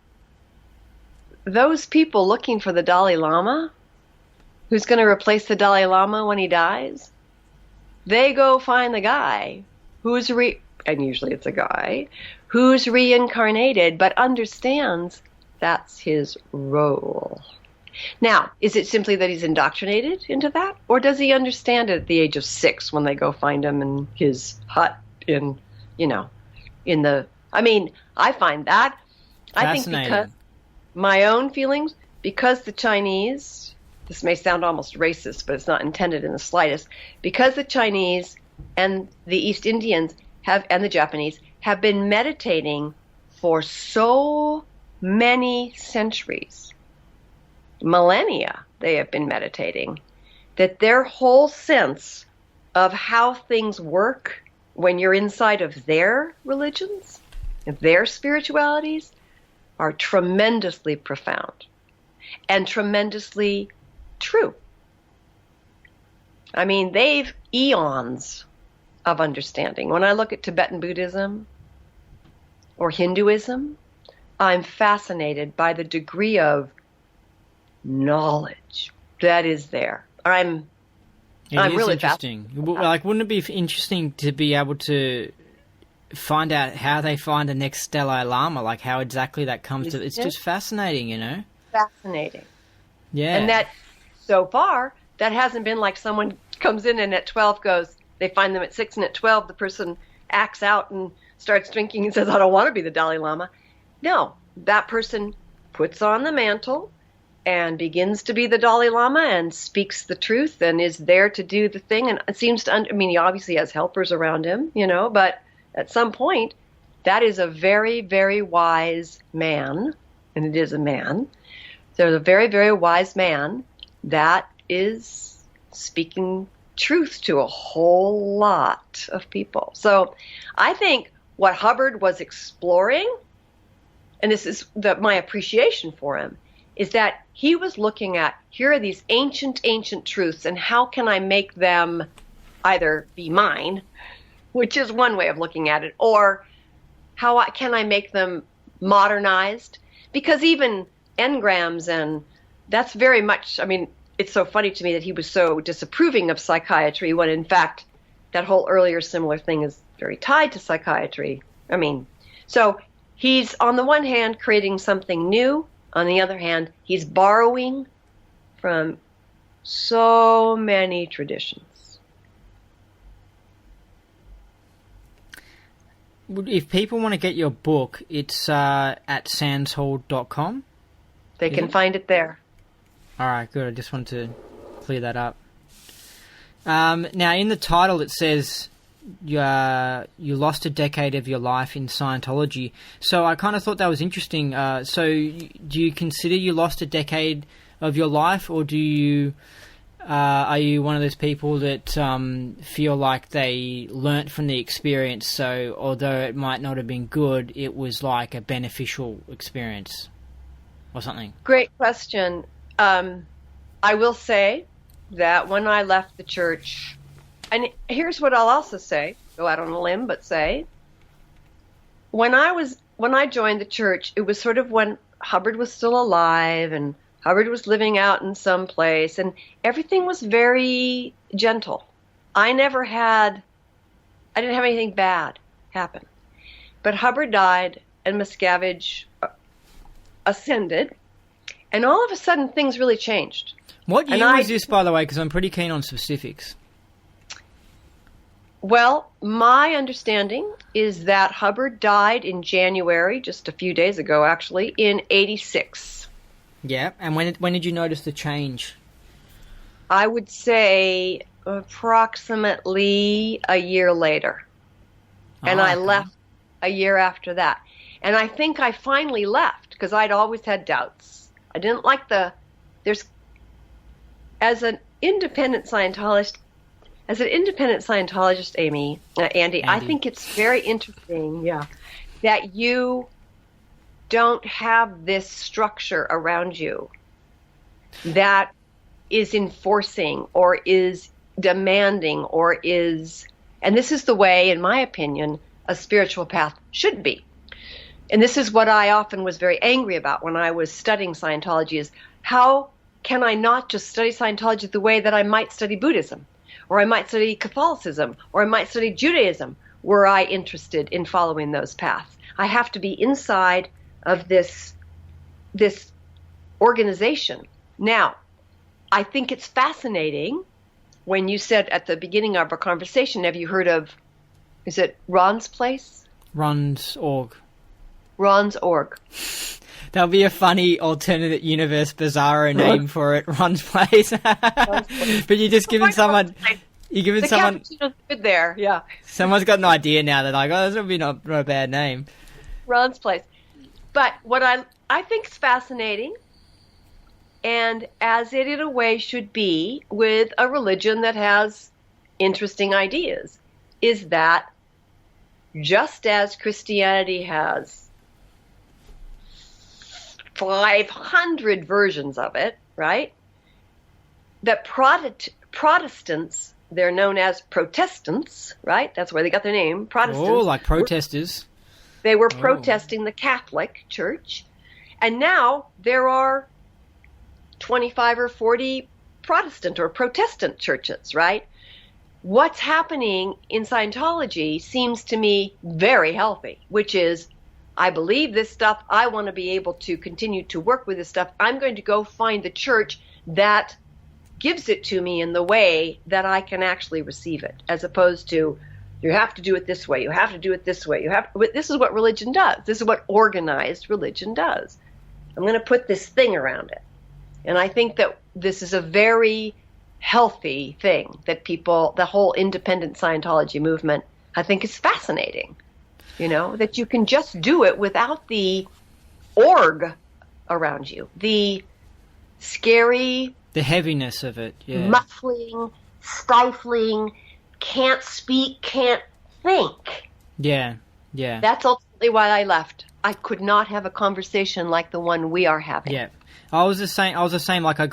those people looking for the Dalai Lama, who's going to replace the Dalai Lama when he dies, they go find the guy who's and usually it's a guy, who's reincarnated but understands that's his role. Now, is it simply that he's indoctrinated into that? Or does he understand it at the age of 6 when they go find him in his hut I find that. I think because my own feelings, because the Chinese, this may sound almost racist, but it's not intended in the slightest, because the Chinese and the East Indians and the Japanese have been meditating for so many centuries, millennia, they have been meditating, that their whole sense of how things work when you're inside of their religions, of their spiritualities, are tremendously profound and tremendously true. I mean, they've eons of understanding. When I look at Tibetan Buddhism or Hinduism, I'm fascinated by the degree of knowledge that is there. I'm really interesting. Like, wouldn't it be interesting to be able to find out how they find the next Dalai Lama, like how exactly that comes to? It's just fascinating, you know. Fascinating. Yeah. And that so far that hasn't been like someone comes in and at 12 goes, they find them at 6, and at 12 the person acts out and starts drinking and says, I don't want to be the Dalai Lama. No, that person puts on the mantle and begins to be the Dalai Lama and speaks the truth and is there to do the thing. And it seems to, I mean, he obviously has helpers around him, you know, but at some point, that is a very, very wise man, and it is a man. There's a very, very wise man that is speaking truth to a whole lot of people. So I think what Hubbard was exploring, and this is my appreciation for him, is that he was looking at, here are these ancient, ancient truths, and how can I make them either be mine, which is one way of looking at it, or can I make them modernized? Because even engrams, and that's very much, I mean, it's so funny to me that he was so disapproving of psychiatry when, in fact, that whole earlier similar thing is very tied to psychiatry. I mean, so he's, on the one hand, creating something new. On the other hand, he's borrowing from so many traditions. If people want to get your book, it's at sandshall.com. They can find it there. All right, good. I just wanted to clear that up. Now, in the title, it says you lost a decade of your life in Scientology. So I kind of thought that was interesting. So do you consider you lost a decade of your life, or do you are you one of those people that feel like they learnt from the experience? So although it might not have been good, it was like a beneficial experience or something. Great question. I will say that when I left the church, and here's what I'll also say, go out on a limb, but say, when I joined the church, it was sort of when Hubbard was still alive and Hubbard was living out in some place and everything was very gentle. I didn't have anything bad happen. But Hubbard died and Miscavige ascended, and all of a sudden things really changed. What year was this, by the way? Because I'm pretty keen on specifics. Well, my understanding is that Hubbard died in January, just a few days ago, actually, in 86. Yeah, and when did you notice the change? I would say approximately a year later. And I left a year after that. And I think I finally left because I'd always had doubts. I didn't like as an independent Scientologist, Andy, I think it's very interesting, that you don't have this structure around you that is enforcing or is demanding or is, and this is the way, in my opinion, a spiritual path should be. And this is what I often was very angry about when I was studying Scientology, is how can I not just study Scientology the way that I might study Buddhism, or I might study Catholicism, or I might study Judaism, were I interested in following those paths. I have to be inside of this organization. Now, I think it's fascinating when you said at the beginning of our conversation, have you heard of, is it Ron's Place? Ron's Org. Ron's Org. That'll be a funny alternate universe bizarro name for it, Ron's Place. But you're just giving someone... You're giving someone... cappuccino's good there, yeah. Someone's got an idea now. They're like, oh, this would be not a bad name. Ron's Place. But what I think is fascinating and as it in a way should be with a religion that has interesting ideas, is that just as Christianity has 500 versions of it, right? That Protestants, they're known as Protestants, right? That's where they got their name, Protestants. Oh, like protesters. They were protesting the Catholic Church. And now there are 25 or 40 Protestant or Protestant churches, right? What's happening in Scientology seems to me very healthy, which is, I believe this stuff. I want to be able to continue to work with this stuff. I'm going to go find the church that gives it to me in the way that I can actually receive it, as opposed to, you have to do it this way, you have to do it this way, this is what religion does. This is what organized religion does. I'm going to put this thing around it. And I think that this is a very healthy thing that people, the whole independent Scientology movement, I think is fascinating. You know, that you can just do it without the org around you. The scary, the heaviness of it, yeah. Muffling, stifling, can't speak, can't think. Yeah, yeah. That's ultimately why I left. I could not have a conversation like the one we are having. Yeah. I was the same. Like, I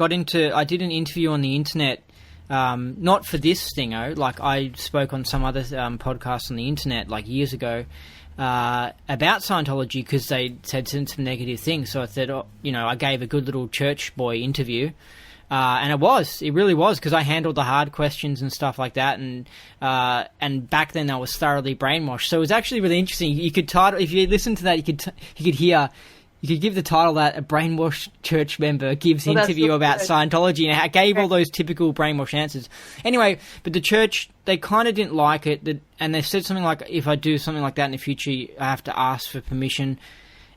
did an interview on the internet, not for this thingo. Like, I spoke on some other podcast on the internet, like, years ago, about Scientology, because they said some negative things. So I said, I gave a good little church boy interview. And it really was, because I handled the hard questions and stuff like that, and back then I was thoroughly brainwashed. So it was actually really interesting. You could title, if you listen to that, you could give the title that a brainwashed church member gives interview about Scientology, and I gave all those typical brainwashed answers. Anyway, but the church, they kind of didn't like it, and they said something like, if I do something like that in the future, I have to ask for permission.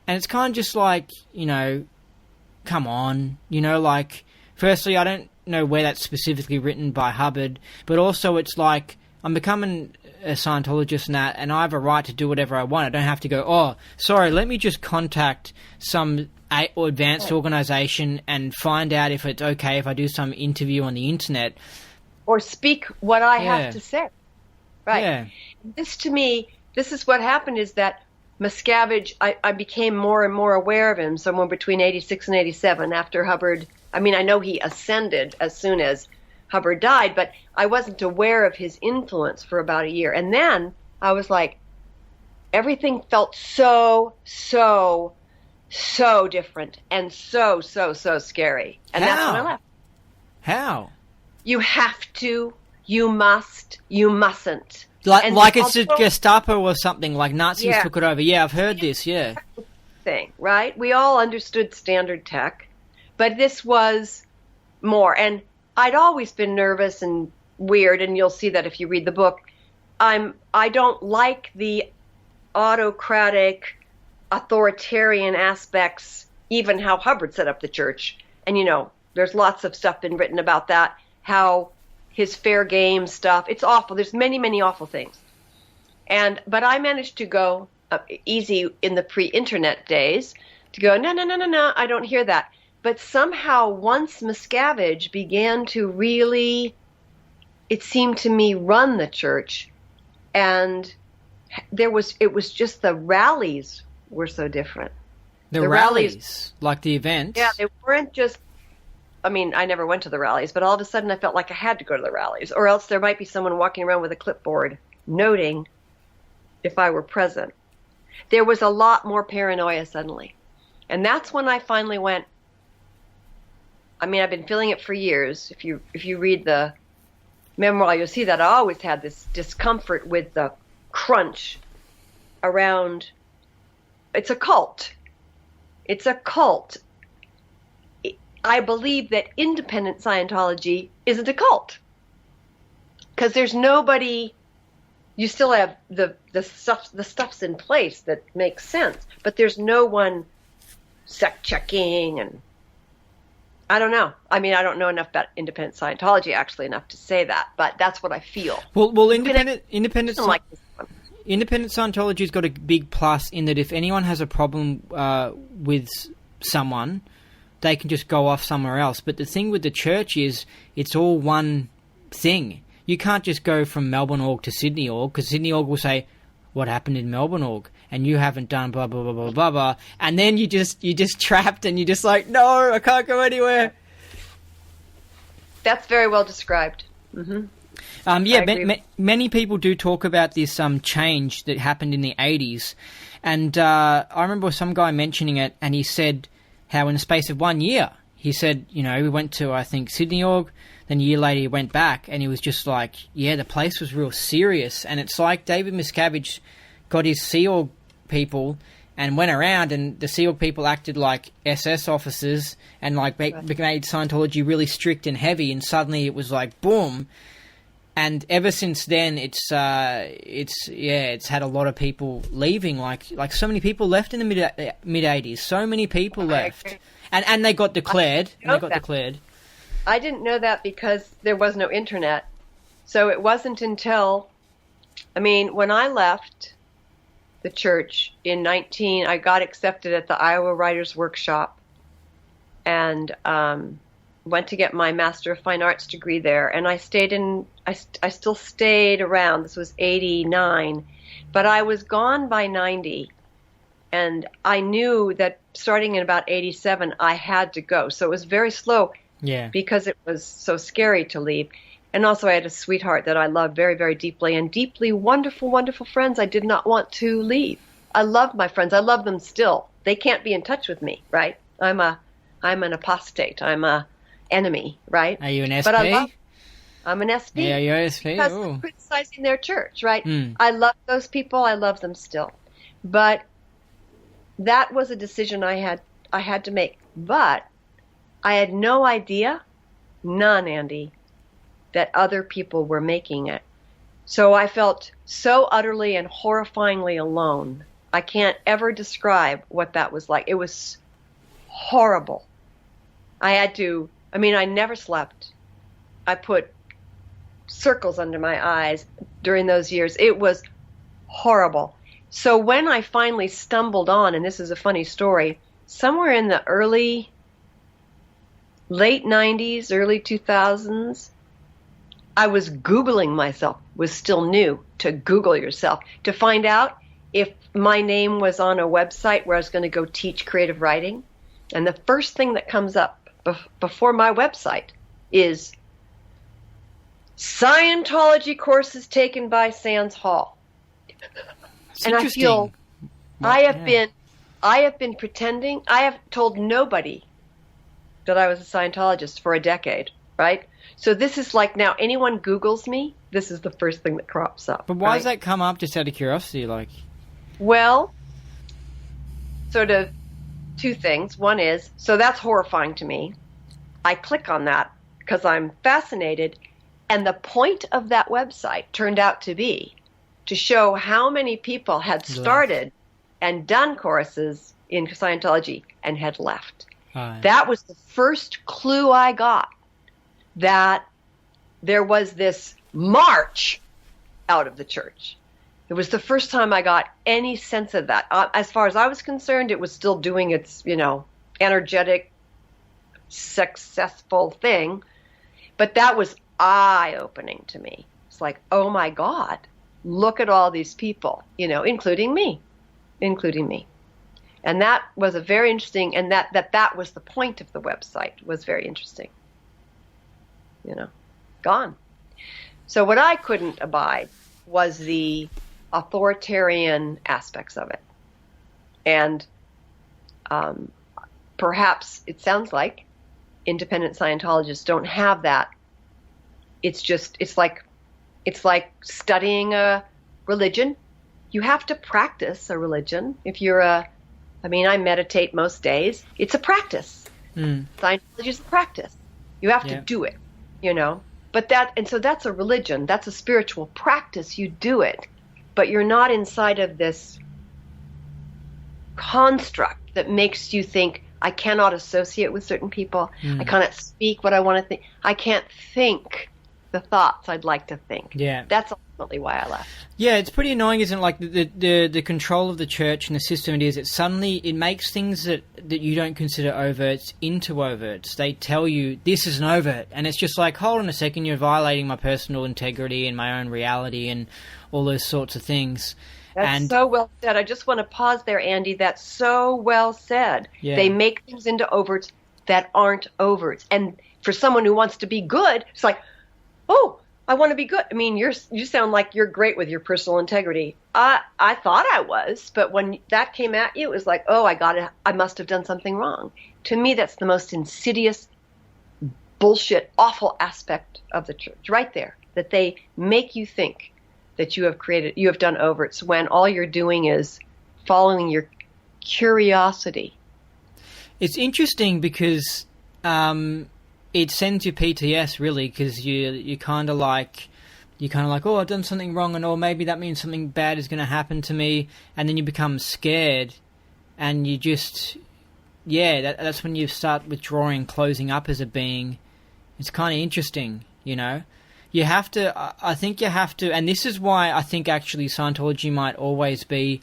And it's kind of just like, come on, like, firstly, I don't know where that's specifically written by Hubbard, but also it's like, I'm becoming a Scientologist and I have a right to do whatever I want. I don't have to go, oh, sorry, let me just contact some advanced organization and find out if it's okay if I do some interview on the internet. Or speak what I have to say. Right. Yeah. This, to me, this is what happened, is that Miscavige, I became more and more aware of him somewhere between 86 and 87 after Hubbard. I mean, I know he ascended as soon as Hubbard died, but I wasn't aware of his influence for about a year. And then I was like, everything felt so different and so scary. And that's when I left. How? You have to, you must, you mustn't. Like it's a Gestapo or something, like Nazis took it over. Yeah, I've heard this, yeah. Thing, right? We all understood standard tech, but this was more. And I'd always been nervous and weird, and you'll see that if you read the book. I don't like the autocratic, authoritarian aspects, even how Hubbard set up the church. And, there's lots of stuff been written about that, how his fair game stuff. It's awful. There's many awful things. But I managed to go easy in the pre-internet days to go, no, I don't hear that. But somehow once Miscavige began to really, it seemed to me, run the church, and it was just the rallies were so different. The rallies, like the events? Yeah, they weren't just, I never went to the rallies, but all of a sudden I felt like I had to go to the rallies, or else there might be someone walking around with a clipboard noting if I were present. There was a lot more paranoia suddenly. And that's when I finally went, I've been feeling it for years. If you read the memoir, you'll see that I always had this discomfort with the crunch around, it's a cult. It's a cult. I believe that independent Scientology isn't a cult, because there's nobody. You still have the stuff's in place that makes sense, but there's no one sect checking, and I don't know. I don't know enough about independent Scientology actually enough to say that, but that's what I feel. Well, independent Scientology's got a big plus in that if anyone has a problem with someone, they can just go off somewhere else. But the thing with the church is it's all one thing. You can't just go from Melbourne org to Sydney org, because Sydney org will say, what happened in Melbourne org? And you haven't done blah, blah, blah, blah, blah, blah. And then you're just trapped, and you're just like, no, I can't go anywhere. That's very well described. Mm-hmm. Many people do talk about this change that happened in the 80s. And I remember some guy mentioning it, and he said how in the space of 1 year, he said, we went to, I think, Sydney org, then a year later he went back, and he was just like, yeah, the place was real serious. And it's like David Miscavige got his Sea Org people and went around, and the Sea Org people acted like SS officers and like made Scientology really strict and heavy, and suddenly it was like, boom. And ever since then, it's had a lot of people leaving. Like so many people left in the mid 80s. So many people left, and they got declared. I didn't know that because there was no internet. So it wasn't until, when I left the church I got accepted at the Iowa Writers Workshop, and went to get my Master of Fine Arts degree there. And I still stayed around. This was 89, but I was gone by 90. And I knew that starting in about 87, I had to go. So it was very slow. Yeah. Because it was so scary to leave. And also I had a sweetheart that I loved very, very deeply, and deeply wonderful, wonderful friends I did not want to leave. I love my friends. I love them still. They can't be in touch with me, right? I'm an apostate. I'm a enemy, right? Are you an SP? But I'm an SP. Yeah, you're an SP. Because I'm criticizing their church, right? I love those people. I love them still. But that was a decision I had to make. But I had no idea, none, Andy, that other people were making it. So I felt so utterly and horrifyingly alone. I can't ever describe what that was like. It was horrible. I never slept. I put circles under my eyes during those years. It was horrible. So when I finally stumbled on, and this is a funny story, somewhere in the late 90s, early 2000s, I was Googling myself. It was still new to Google yourself, to find out if my name was on a website where I was going to go teach creative writing. And the first thing that comes up before my website is Scientology courses taken by Sands Hall. It's and I feel I have been pretending. I have told nobody that I was a Scientologist for a decade, right? So this is like, now anyone Googles me, this is the first thing that crops up. But why does that come up, just out of curiosity? Well, sort of two things. One is, so that's horrifying to me. I click on that because I'm fascinated. And the point of that website turned out to be to show how many people had started and done courses in Scientology and had left. That was the first clue I got that there was this march out of the church. It was the first time I got any sense of that. As far as I was concerned, it was still doing its, energetic, successful thing. But that was eye-opening to me. It's like, oh my God, look at all these people, including me. And that was a very interesting, and that was the point of the website, was very interesting. Gone. So what I couldn't abide was the authoritarian aspects of it. And perhaps it sounds like independent Scientologists don't have that. It's like studying a religion. You have to practice a religion. If you're I meditate most days. It's a practice. Scientology is a practice. You have to do it, But so that's a religion. That's a spiritual practice. You do it. But you're not inside of this construct that makes you think, I cannot associate with certain people. I cannot speak what I want to think. I can't think the thoughts I'd like to think. Yeah. That's a ultimately why I left. Yeah, it's pretty annoying, isn't it? Like the control of the church and the system it is. It suddenly it makes things that you don't consider overts into overts. They tell you this is an overt, and it's just like, hold on a second, you're violating my personal integrity and my own reality and all those sorts of things. That's so well said. I just want to pause there, Andy. That's so well said. Yeah. They make things into overts that aren't overts, and for someone who wants to be good, it's like, oh, I want to be good. I mean, you sound like you're great with your personal integrity. I thought I was, but when that came at you, it was like, oh, I must have done something wrong. To me, that's the most insidious, bullshit, awful aspect of the church, right there. That they make you think that you have done overts when all you're doing is following your curiosity. It's interesting because it sends you PTS really, because you kind of like, oh, I've done something wrong, and or maybe that means something bad is going to happen to me, and then you become scared, and you just, that's when you start withdrawing, closing up as a being. It's kind of interesting, you know. You have to, I think you have to, and this is why I think actually Scientology might always be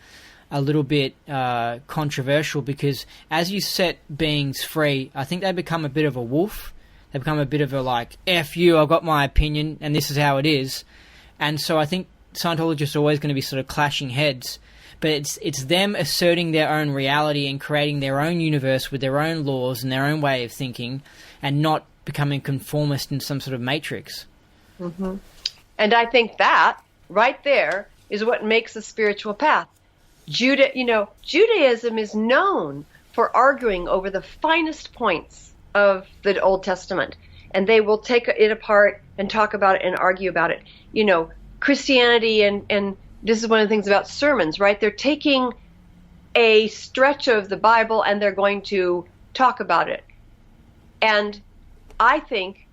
a little bit controversial, because as you set beings free, I think they become a bit of a wolf. They become a bit of a like, F you, I've got my opinion, and this is how it is. And so I think Scientologists are always going to be sort of clashing heads. But it's them asserting their own reality and creating their own universe with their own laws and their own way of thinking, and not becoming conformist in some sort of matrix. Mm-hmm. And I think that, right there, is what makes a spiritual path. Judaism is known for arguing over the finest points of the Old Testament, and they will take it apart and talk about it and argue about it. You know, Christianity, and this is one of the things about sermons, right? They're taking a stretch of the Bible and they're going to talk about it. And I think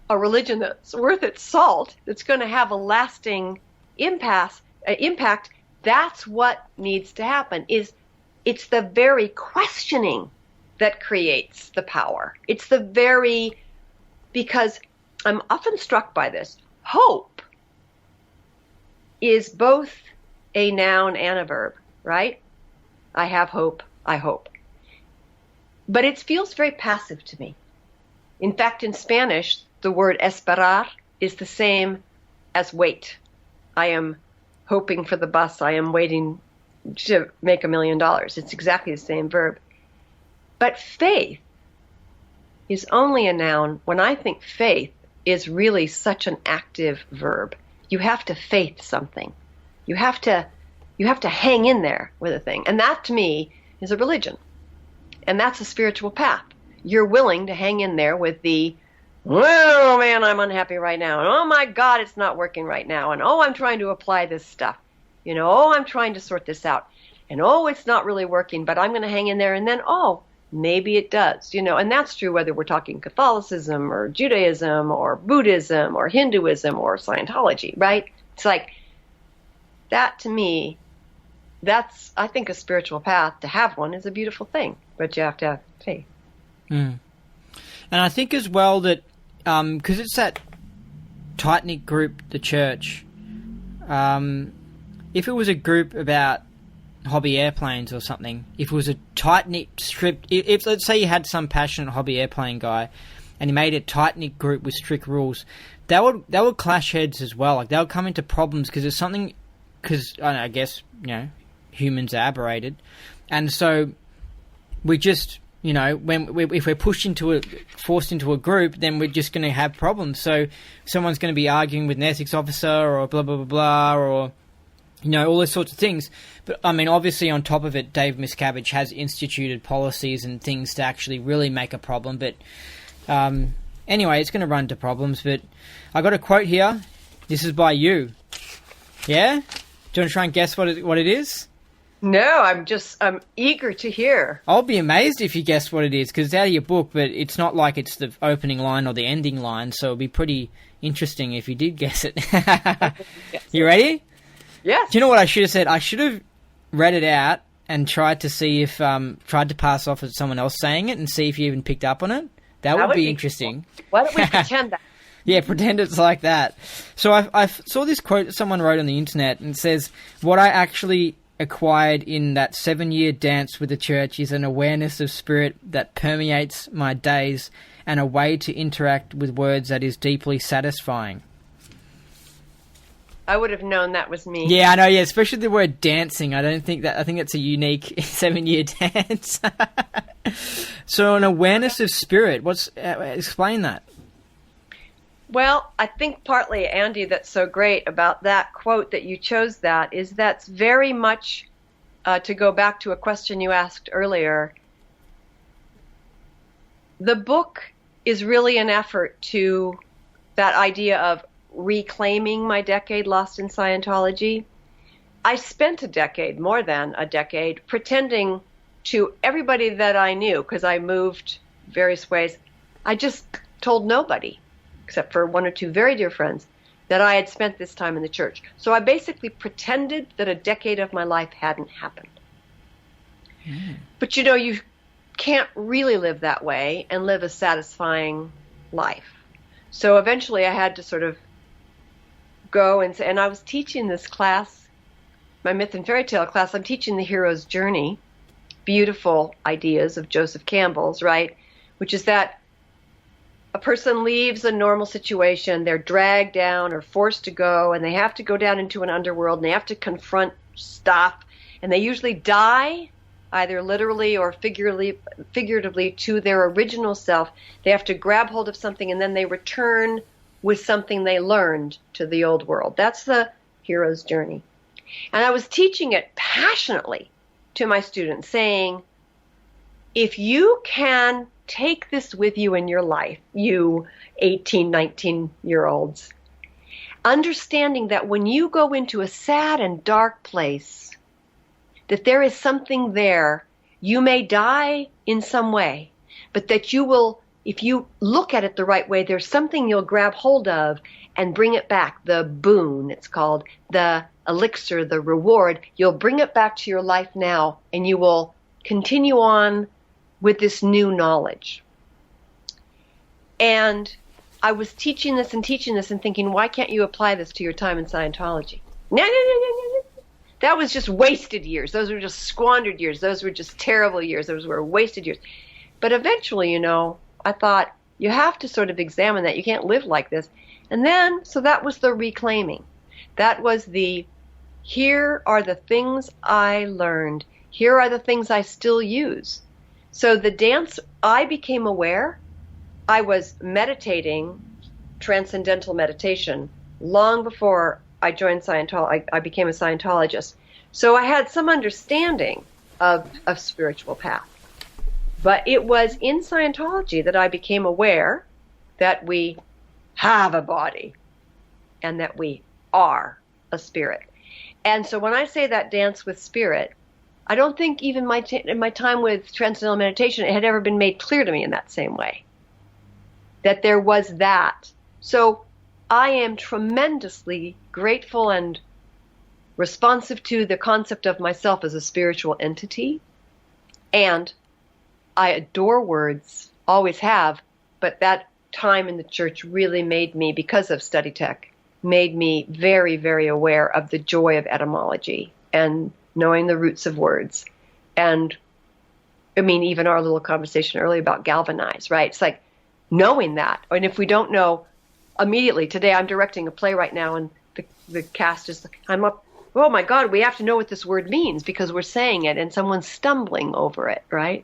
a religion that's worth its salt, that's going to have a lasting impact, that's what needs to happen. It's the very questioning that creates the power. It's because I'm often struck by this. Hope is both a noun and a verb, right? I have hope, I hope. But it feels very passive to me. In fact, in Spanish, the word esperar is the same as wait. I am hoping for the bus. I am waiting to make $1 million. It's exactly the same verb. But faith is only a noun when I think faith is really such an active verb. You have to faith something. You have to hang in there with a thing. And that to me is a religion. And that's a spiritual path. You're willing to hang in there with the, oh man, I'm unhappy right now. And oh my God, it's not working right now. And oh, I'm trying to apply this stuff. You know, oh, I'm trying to sort this out. And oh, it's not really working, but I'm going to hang in there. And then, oh, maybe it does, you know, and that's true whether we're talking Catholicism or Judaism or Buddhism or Hinduism or Scientology, right? It's like, that to me, that's, I think, a spiritual path. To have one is a beautiful thing, but you have to have faith. Mm. And I think as well that, because it's that tight-knit group, the church, if it was a group about hobby airplanes or something, if it was a tight-knit strict, if let's say you had some passionate hobby airplane guy and he made a tight-knit group with strict rules, that would clash heads as well. Like, they would come into problems because there's something, because I guess, you know, humans are aberrated, and so we just, you know, if we're forced into a group, then we're just going to have problems. So someone's going to be arguing with an ethics officer or blah blah blah blah, or, you know, all those sorts of things. But, I mean, obviously on top of it, Dave Miscavige has instituted policies and things to actually really make a problem. But anyway, it's going to run into problems. But I got a quote here. This is by you. Yeah? Do you want to try and guess what it is? No, I'm eager to hear. I'll be amazed if you guess what it is, because it's out of your book, but it's not like it's the opening line or the ending line, so it'll be pretty interesting if you did guess it. You ready? Yes. Do you know what I should have said? I should have read it out and tried to see if, tried to pass off as someone else saying it and see if you even picked up on it. That would be interesting. Cool. Why don't we pretend that? Yeah, pretend it's like that. So I saw this quote that someone wrote on the internet, and it says, what I actually acquired in that 7-year dance with the church is an awareness of spirit that permeates my days and a way to interact with words that is deeply satisfying. I would have known that was me. Yeah, I know, yeah, especially the word dancing. I think it's a unique 7-year dance. So an awareness of spirit, explain that. Well, I think partly, Andy, that's so great about that quote that you chose that is that's very much, to go back to a question you asked earlier, the book is really an effort to that idea of reclaiming my decade lost in Scientology. I spent a decade, more than a decade, pretending to everybody that I knew, because I moved various ways, I just told nobody, except for one or two very dear friends, that I had spent this time in the church. So I basically pretended that a decade of my life hadn't happened. But you can't really live that way and live a satisfying life. So eventually I had to sort of go and I was teaching this class, my myth and fairy tale class. I'm teaching the hero's journey, beautiful ideas of Joseph Campbell's, right? Which is that a person leaves a normal situation, they're dragged down or forced to go, and they have to go down into an underworld, and they have to confront stuff, and they usually die, either literally or figuratively, to their original self. They have to grab hold of something, and then they return with something they learned to the old world. That's the hero's journey. And I was teaching it passionately to my students, saying, if you can take this with you in your life, you 18, 19-year-olds, understanding that when you go into a sad and dark place, that there is something there. You may die in some way, but that you will, if you look at it the right way, there's something you'll grab hold of and bring it back. The boon, it's called, the elixir, the reward. You'll bring it back to your life now, and you will continue on with this new knowledge. And I was teaching this and thinking, why can't you apply this to your time in Scientology? No. That was just wasted years. Those were just squandered years. Those were just terrible years. Those were wasted years. But eventually, I thought, you have to sort of examine that. You can't live like this. And then, so that was the reclaiming. That was here are the things I learned. Here are the things I still use. So the dance, I became aware. I was meditating, transcendental meditation, long before I joined Scientology. I became a Scientologist. So I had some understanding of spiritual path. But it was in Scientology that I became aware that we have a body and that we are a spirit. And so when I say that dance with spirit, I don't think even in my time with transcendental meditation, it had ever been made clear to me in that same way, that there was that. So I am tremendously grateful and responsive to the concept of myself as a spiritual entity. And I adore words, always have, but that time in the church really made me, because of study tech, made me very, very aware of the joy of etymology and knowing the roots of words. And even our little conversation earlier about galvanize, right? It's like knowing that. And if we don't know immediately, today I'm directing a play right now, and the cast is, I'm up, oh my God, we have to know what this word means because we're saying it and someone's stumbling over it, right?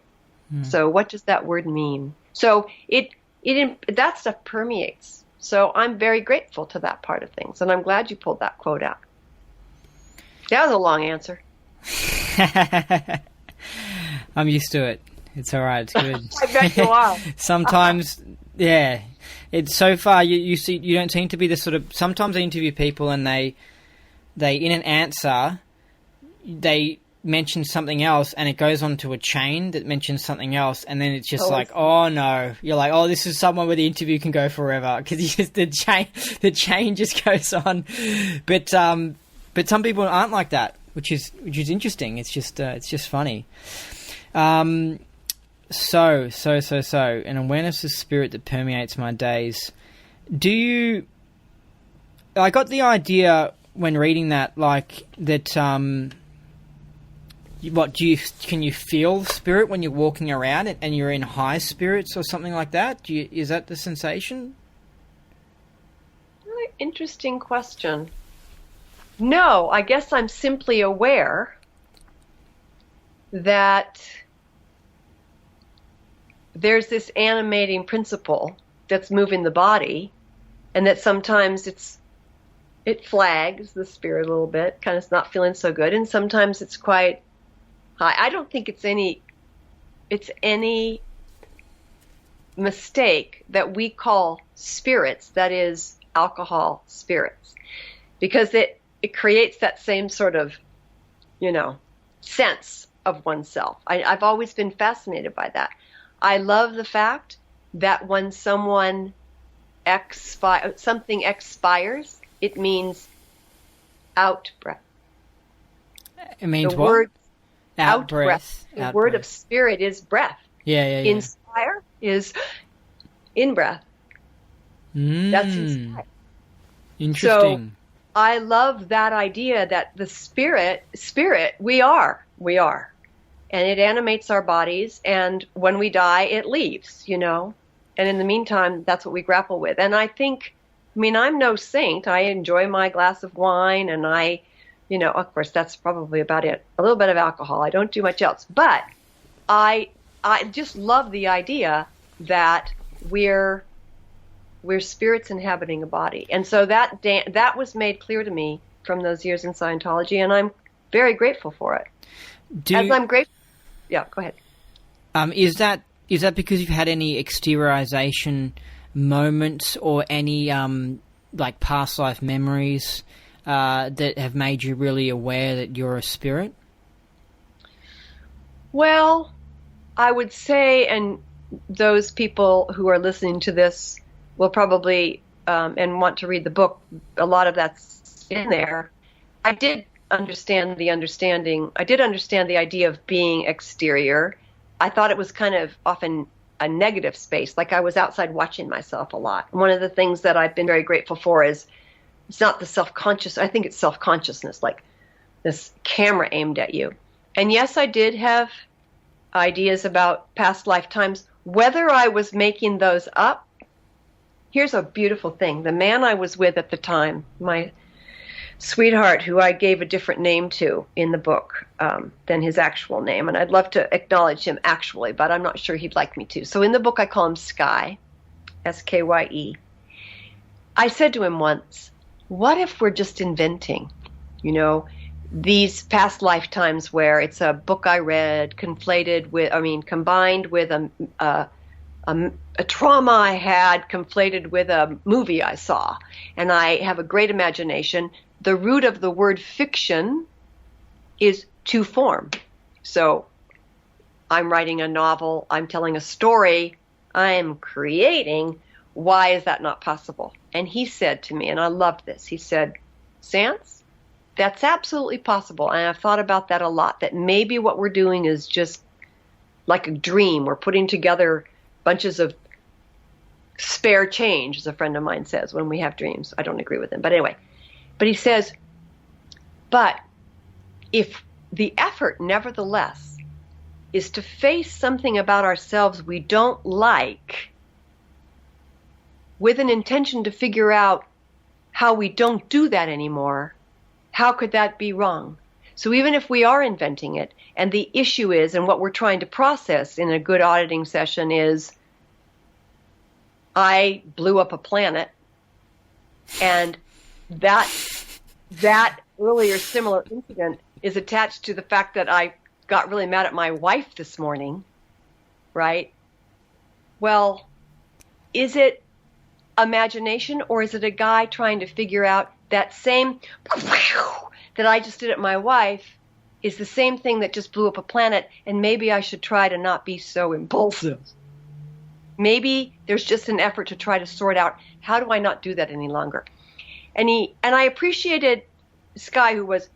So what does that word mean? So that stuff permeates. So I'm very grateful to that part of things. And I'm glad you pulled that quote out. That was a long answer. I'm used to it. It's all right. It's good. I bet you are. Sometimes, yeah. It's so far you don't seem to be the sort of. Sometimes I interview people and they in an answer they mention something else and it goes on to a chain that mentions something else, and then it's just oh no, you're like, oh, this is someone where the interview can go forever because the chain just goes on. But some people aren't like that, which is interesting. It's just funny. So an awareness of spirit that permeates my days Do you... I got the idea when reading that, like, that, can you feel spirit when you're walking around and you're in high spirits or something like that? Is that the sensation? Really interesting question. No, I guess I'm simply aware that there's this animating principle that's moving the body, and that sometimes it flags the spirit a little bit, kind of not feeling so good, and sometimes it's quite high. I don't think it's any mistake that we call spirits, that is alcohol spirits, because it creates that same sort of, sense of oneself. I've always been fascinated by that. I love the fact that when something expires, it means out breath. It means the what? Word out breath. The out word breath. of spirit is breath. Yeah. Inspire is in breath. That's inspire. Interesting. So I love that idea that the spirit, we are, and it animates our bodies, and when we die, it leaves, and in the meantime, that's what we grapple with. And I'm no saint. I enjoy my glass of wine, and of course, that's probably about it. A little bit of alcohol. I don't do much else, but I just love the idea that we're spirits inhabiting a body. And so that was made clear to me from those years in Scientology, and I'm very grateful for it. I'm grateful. Yeah, go ahead. Is that because you've had any exteriorization moments or any like past life memories that have made you really aware that you're a spirit? Well, I would say, and those people who are listening to this will probably and want to read the book, a lot of that's in there. I did understand the idea of being exterior. I thought it was kind of often a negative space, like I was outside watching myself a lot. One of the things that I've been very grateful for is it's not the self-conscious, I think it's self-consciousness, like this camera aimed at you. And yes, I did have ideas about past lifetimes. Whether I was making those up, here's a beautiful thing. The man I was with at the time, my sweetheart, who I gave a different name to in the book than his actual name, and I'd love to acknowledge him actually, but I'm not sure he'd like me to. So in the book I call him Skye, S-K-Y-E. I said to him once, what if we're just inventing, these past lifetimes where it's a book I read, combined with a trauma I had, conflated with a movie I saw, and I have a great imagination. The root of the word fiction is to form. So I'm writing a novel, I'm telling a story, I'm creating. Why is that not possible? And he said to me, and I loved this, he said, Sans, that's absolutely possible. And I've thought about that a lot, that maybe what we're doing is just like a dream. We're putting together bunches of spare change, as a friend of mine says, when we have dreams. I don't agree with him, but anyway. But he says, but if the effort, nevertheless, is to face something about ourselves we don't like with an intention to figure out how we don't do that anymore, how could that be wrong? So even if we are inventing it, and the issue is, and what we're trying to process in a good auditing session is, I blew up a planet, and that earlier similar incident is attached to the fact that I got really mad at my wife this morning, right? Well, is it imagination, or is it a guy trying to figure out that same that I just did at my wife is the same thing that just blew up a planet, and maybe I should try to not be so impulsive. Maybe there's just an effort to try to sort out, how do I not do that any longer? And I appreciated Skye, who was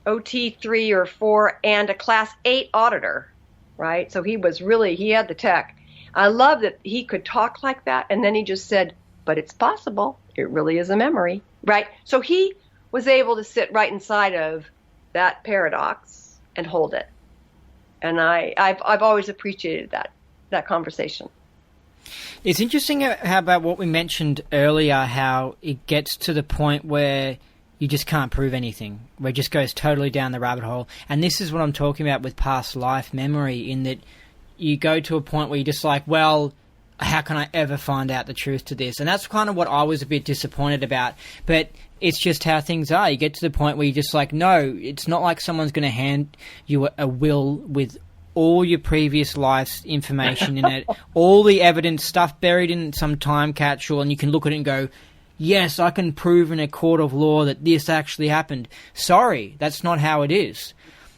OT 3 or 4 and a class 8 auditor, right? So he had the tech. I love that he could talk like that, and then he just said, but it's possible. It really is a memory, right? So he was able to sit right inside of that paradox and hold it. And I've always appreciated that conversation. It's interesting how about what we mentioned earlier, how it gets to the point where you just can't prove anything, where it just goes totally down the rabbit hole. And this is what I'm talking about with past life memory, in that you go to a point where you're just like, well, how can I ever find out the truth to this? And that's kind of what I was a bit disappointed about. But it's just how things are. You get to the point where you're just like, no, it's not like someone's going to hand you a will with all your previous life's information in it, all the evidence, stuff buried in some time capsule, and you can look at it and go, yes, I can prove in a court of law that this actually happened. Sorry, that's not how it is.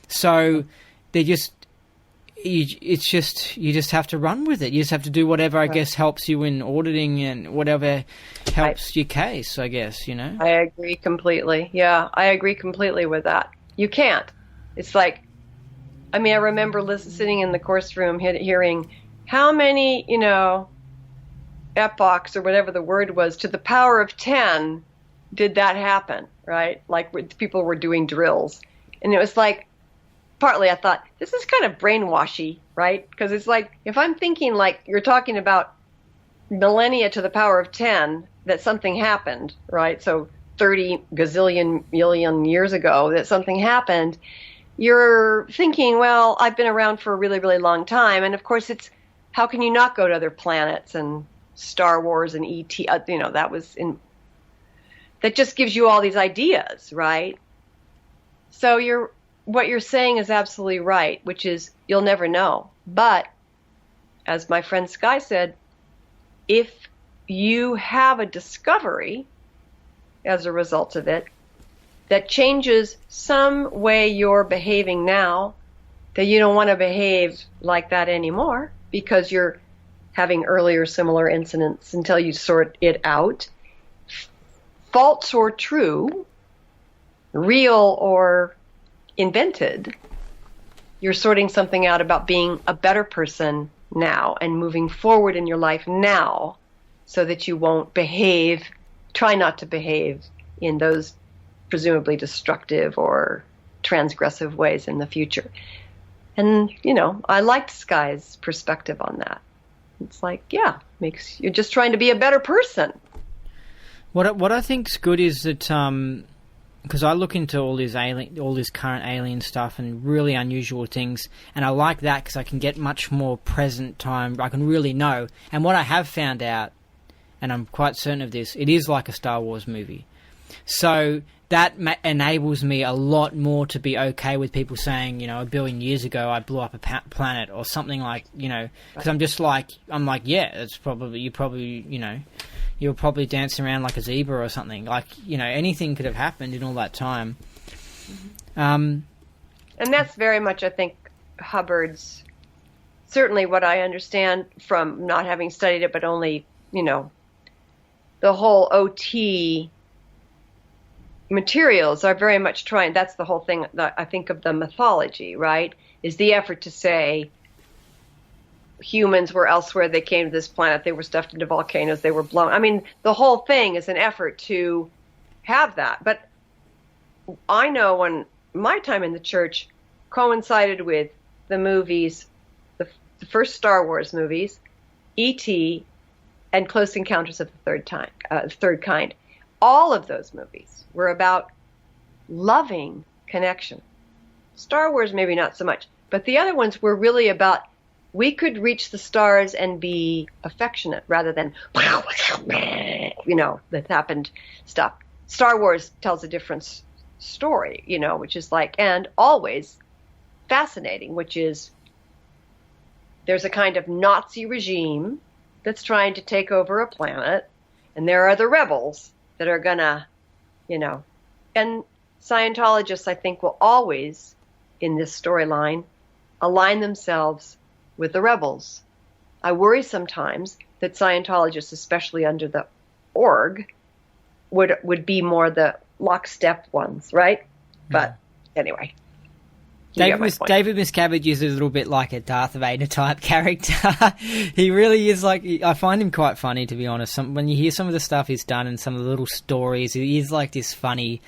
So they just... you just have to run with it. You just have to do whatever, I guess, helps you in auditing and whatever helps your case, I guess, you know? I agree completely. Yeah, I agree completely with that. You can't. It's like, I mean, I remember sitting in the course room hearing how many, epochs or whatever the word was to the power of 10 did that happen, right? Like people were doing drills. And it was like, partly I thought, this is kind of brainwashy, right? Because it's like, if I'm thinking like you're talking about millennia to the power of 10, that something happened, right? So 30 gazillion million years ago that something happened, you're thinking, well, I've been around for a really, really long time. And of course it's, how can you not go to other planets and Star Wars and E.T., that just gives you all these ideas, right? So what you're saying is absolutely right, which is you'll never know. But as my friend Sky said, if you have a discovery as a result of it that changes some way you're behaving now, that you don't want to behave like that anymore because you're having earlier similar incidents until you sort it out, false or true, real or invented, you're sorting something out about being a better person now and moving forward in your life now so that you won't try not to behave in those presumably destructive or transgressive ways in the future. And, I liked Sky's perspective on that. It's like, you're just trying to be a better person. What I think's good is that, because I look into all this current alien stuff and really unusual things, and I like that because I can get much more present time. I can really know. And what I have found out, and I'm quite certain of this, it is like a Star Wars movie. So that enables me a lot more to be okay with people saying, a billion years ago I blew up a planet or something like, because I'm like, yeah, it's probably, you're probably dancing around like a zebra or something. Like, anything could have happened in all that time. And that's very much, I think, Hubbard's, certainly what I understand from not having studied it, but only, the whole OT materials are very much trying, that's the whole thing that I think of the mythology, right? Is the effort to say humans were elsewhere, they came to this planet, they were stuffed into volcanoes, they were blown. I mean, the whole thing is an effort to have that. But I know when my time in the church coincided with the movies, the first Star Wars movies, E.T., and Close Encounters of the Third Kind. All of those movies were about loving connection. Star Wars, maybe not so much, but the other ones were really about we could reach the stars and be affectionate rather than, that happened stuff. Star Wars tells a different story, which is like, and always fascinating, which is there's a kind of Nazi regime that's trying to take over a planet, and there are the rebels that are gonna, and Scientologists, I think, will always, in this storyline, align themselves with the rebels. I worry sometimes that Scientologists, especially under the org, would be more the lockstep ones, right? But anyway. David Miscavige is a little bit like a Darth Vader type character. He really is. Like, I find him quite funny, to be honest. When you hear some of the stuff he's done and some of the little stories, he is like this funny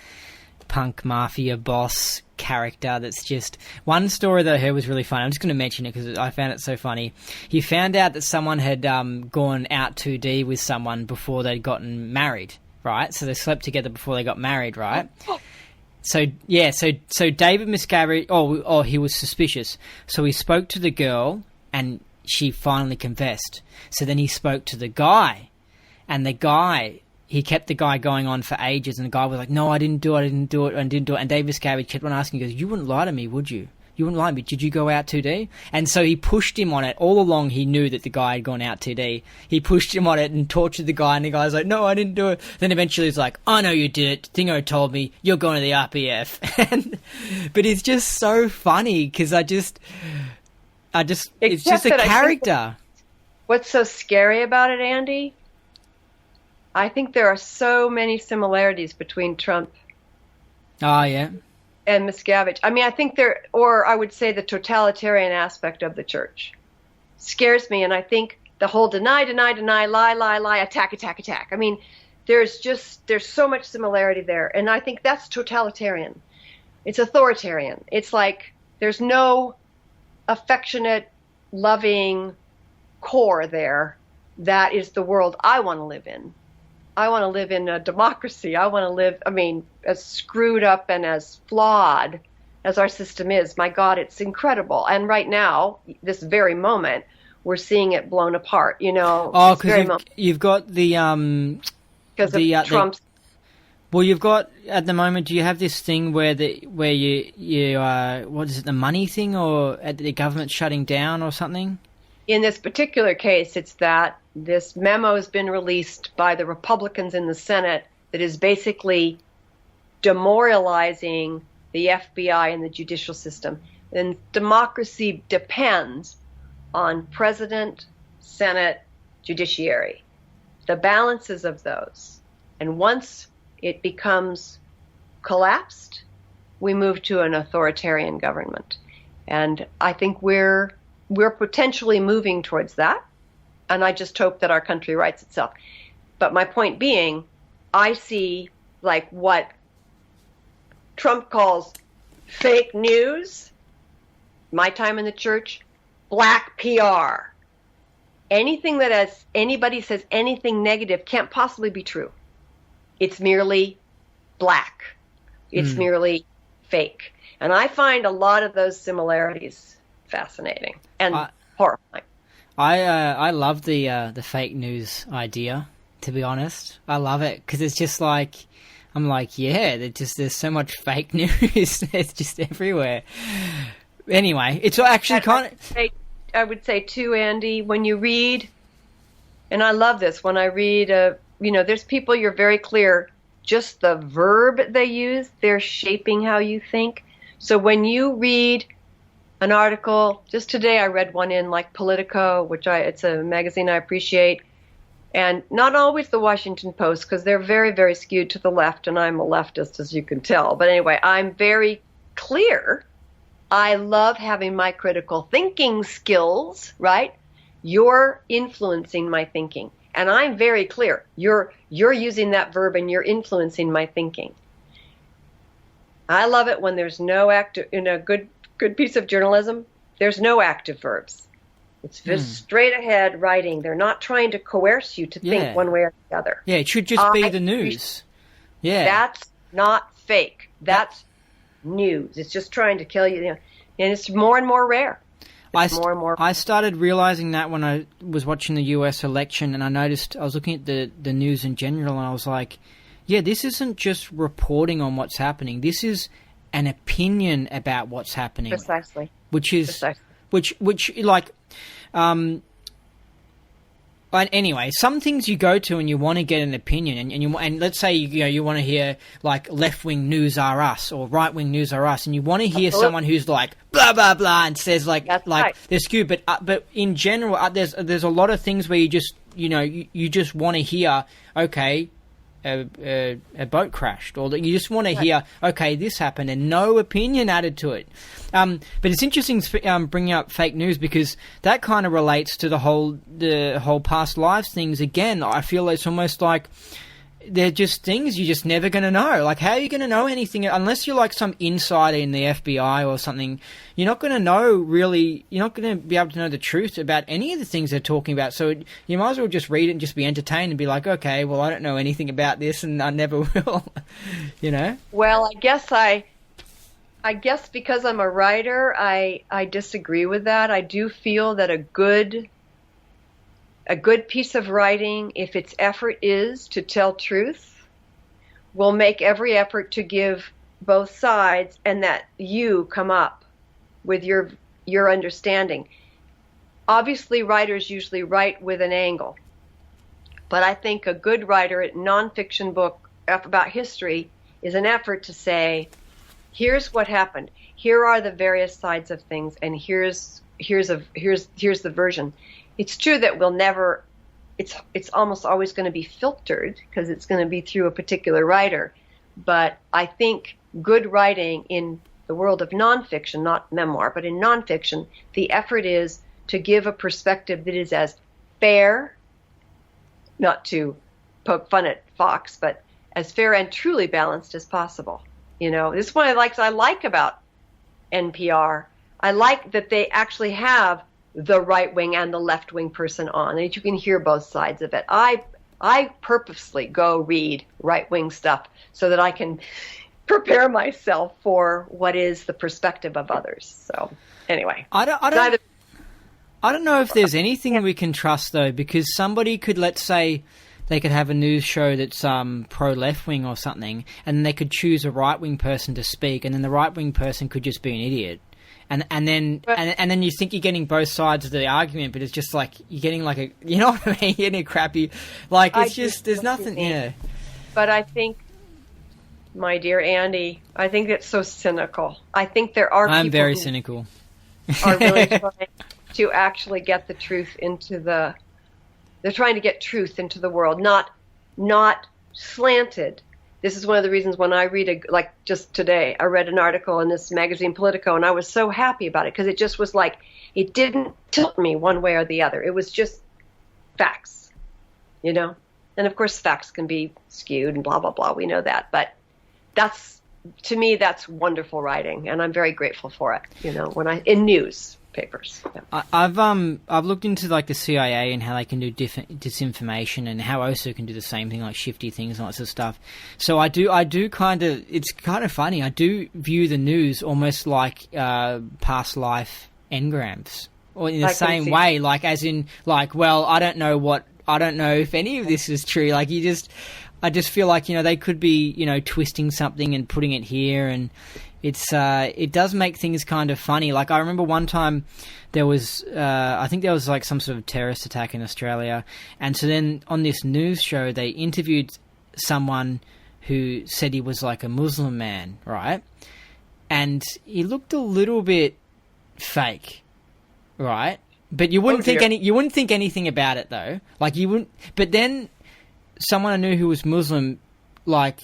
punk mafia boss character that's just... One story that I heard was really funny. I'm just going to mention it because I found it so funny. He found out that someone had gone out 2D with someone before they'd gotten married, right? So they slept together before they got married, right? So David Miscavige, he was suspicious. So he spoke to the girl, and she finally confessed. So then he spoke to the guy, and he kept the guy going on for ages, and the guy was like, "No, I didn't do it. And David Miscavige kept on asking, he goes, "You wouldn't lie to me, would you? You wouldn't lie to me. Did you go out 2D?" And so he pushed him on it. All along, he knew that the guy had gone out 2D. He pushed him on it and tortured the guy, and the guy's like, "No, I didn't do it." Then eventually he's like, "I know you did it. Thingo told me. You're going to the RPF." But it's just so funny because it's just a character. What's so scary about it, Andy? I think there are so many similarities between Trump. Oh, yeah. And Miscavige. I mean, I think I would say the totalitarian aspect of the church scares me. And I think the whole deny, lie, attack. I mean, there's so much similarity there. And I think that's totalitarian. It's authoritarian. It's like there's no affectionate, loving core there. That is the world I want to live in. I want to live in a democracy. I want to live, as screwed up and as flawed as our system is. My God, it's incredible. And right now, this very moment, we're seeing it blown apart, Oh, because you've got the... Because of Trump's... Well, you've got, at the moment, do you have this thing where you what is it, the money thing, or the government shutting down or something? In this particular case, it's that this memo has been released by the Republicans in the Senate that is basically demoralizing the FBI and the judicial system. And democracy depends on president, Senate, judiciary, the balances of those. And once it becomes collapsed, we move to an authoritarian government. And I think we're potentially moving towards that, and I just hope that our country rights itself. But my point being, I see like what Trump calls fake news, my time in the church, black PR. Anything that anybody says anything negative can't possibly be true. It's merely black. It's merely fake. And I find a lot of those similarities fascinating and horrifying. I love the fake news idea, to be honest. I love it because it's just like, I'm like, yeah, there's so much fake news. It's just everywhere. Anyway, it's actually I would say too, Andy, when you read, and I love this, when I read, there's people, you're very clear, just the verb they use, they're shaping how you think. So when you read an article, just today I read one in like Politico, it's a magazine I appreciate, and not always the Washington Post, because they're very, very skewed to the left, and I'm a leftist, as you can tell. But anyway, I'm very clear. I love having my critical thinking skills, right? You're influencing my thinking. And I'm very clear. You're using that verb and you're influencing my thinking. I love it when there's no active, in a good piece of journalism, there's no active verbs. It's just straight ahead writing. They're not trying to coerce you to think one way or the other. Yeah, it should just be the news. Yeah. That's not fake. That's news. It's just trying to kill you. And it's more and more rare. More and more. I started realizing that when I was watching the US election, and I was looking at the news in general, and I was like, yeah, this isn't just reporting on what's happening. This is an opinion about what's happening. Precisely. And anyway, some things you go to and you want to get an opinion, and let's say you want to hear like left-wing news are us or right-wing news are us, and you want to hear someone who's like blah blah blah and says they're skewed, but in general there's a lot of things where you just you just want to hear, okay, a boat crashed, or that you just want to hear, okay, this happened, and no opinion added to it. But it's interesting bringing up fake news, because that kind of relates to the whole past lives things. Again, I feel it's almost like they're just things you're just never going to know. Like, how are you going to know anything unless you're like some insider in the FBI or something? You're not going to know really. You're not going to be able to know the truth about any of the things they're talking about. So you might as well just read it and just be entertained and be like, okay, well, I don't know anything about this, and I never will. You know? Well, I guess because I'm a writer, I disagree with that. I do feel that a good piece of writing, if its effort is to tell truth, will make every effort to give both sides, and that you come up with your understanding. Obviously, writers usually write with an angle, but I think a good writer, a nonfiction book about history, is an effort to say, here's what happened. Here are the various sides of things, and here's the version. It's true that we'll never, it's almost always going to be filtered because it's going to be through a particular writer. But I think good writing in the world of nonfiction, not memoir, but in nonfiction, the effort is to give a perspective that is as fair, not to poke fun at Fox, but as fair and truly balanced as possible. You know, this is what I like about NPR. I like that they actually have the right wing and the left wing person on, and you can hear both sides of it. I purposely go read right wing stuff so that I can prepare myself for what is the perspective of others. So anyway, I don't know if there's anything we can trust though, because somebody could, let's say, they could have a news show that's pro left wing or something, and they could choose a right wing person to speak, and then the right wing person could just be an idiot. And then you think you're getting both sides of the argument, but it's just like you're getting like a, you know what I mean? You're getting a crappy, like it's just there's nothing. Yeah. But I think, my dear Andy, I think it's so cynical. I think there are. I'm very cynical. Are really trying to actually get the truth into the. They're trying to get truth into the world, not slanted. This is one of the reasons when I read like just today, I read an article in this magazine Politico, and I was so happy about it because it just was like, it didn't tilt me one way or the other. It was just facts, you know? And of course facts can be skewed and blah, blah, blah. We know that. But to me, that's wonderful writing. And I'm very grateful for it, you know, in newspapers. Yeah. I've looked into like the CIA and how they can do different disinformation, and how OSO can do the same thing, like shifty things and lots of stuff. So I do kind of, it's kind of funny. I do view the news almost like past life engrams, or in the same way, like as in like, well, I don't know if any of this is true. Like I just feel like, you know, they could be, you know, twisting something and putting it here, and it does make things kind of funny. Like I remember one time there was, I think there was like some sort of terrorist attack in Australia, and so then on this news show they interviewed someone who said he was like a Muslim man, right? And he looked a little bit fake, right? But you wouldn't think anything about it though. Like you wouldn't. But then someone I knew who was Muslim, like,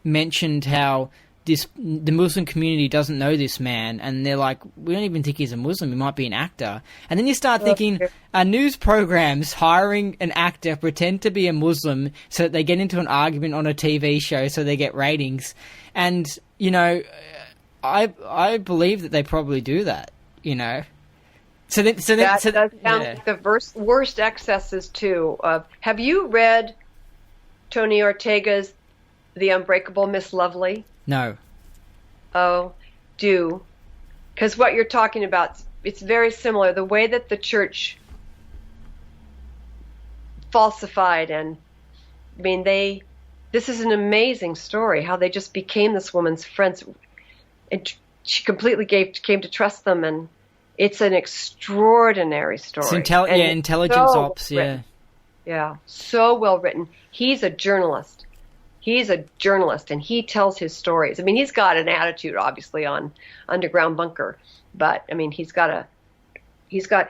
mentioned how the Muslim community doesn't know this man, and they're like, we don't even think he's a Muslim, he might be an actor. And then you start thinking, are news programs hiring an actor pretend to be a Muslim so that they get into an argument on a TV show so they get ratings? And, you know, I believe that they probably do that, you know. That does sound like the worst excesses too. Have you read Tony Ortega's The Unbreakable Miss Lovely? No. Oh, do. Because what you're talking about, it's very similar. The way that the church falsified, and I mean, this is an amazing story, how they just became this woman's friends. And she completely came to trust them, and it's an extraordinary story. It's intelligence ops, written. Yeah, so well written. He's a journalist. And he tells his stories. I mean, he's got an attitude, obviously, on Underground Bunker, but I mean, he's got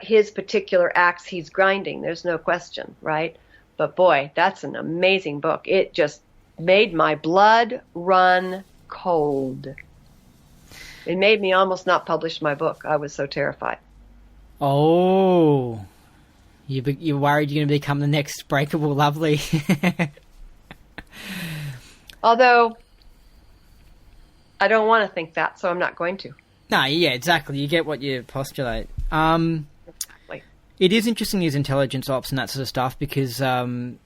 his particular axe he's grinding. There's no question, right? But boy, that's an amazing book. It just made my blood run cold. It made me almost not publish my book. I was so terrified. Oh, you're worried you're going to become the next Breakable Lovely. Although, I don't want to think that, so I'm not going to. No, yeah, exactly. You get what you postulate. Exactly. It is interesting, these intelligence ops and that sort of stuff, because I'm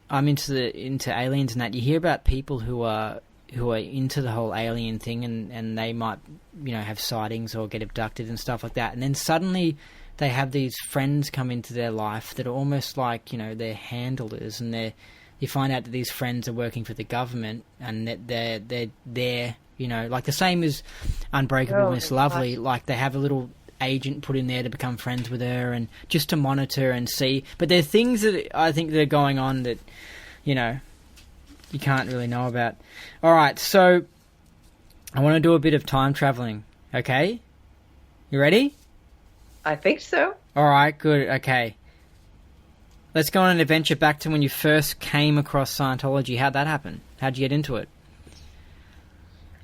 into aliens and that. You hear about people who are into the whole alien thing, and they might, have sightings or get abducted and stuff like that, and then suddenly they have these friends come into their life that are almost like, they're handlers, and you find out that these friends are working for the government, and that they're there, like the same as Unbreakable Miss Lovely. Like, they have a little agent put in there to become friends with her and just to monitor and see. But there are things that I think that are going on that, you can't really know about. All right, so I want to do a bit of time traveling, okay? You ready? I think so. All right, good, okay. Let's go on an adventure back to when you first came across Scientology. How'd that happen? How'd you get into it?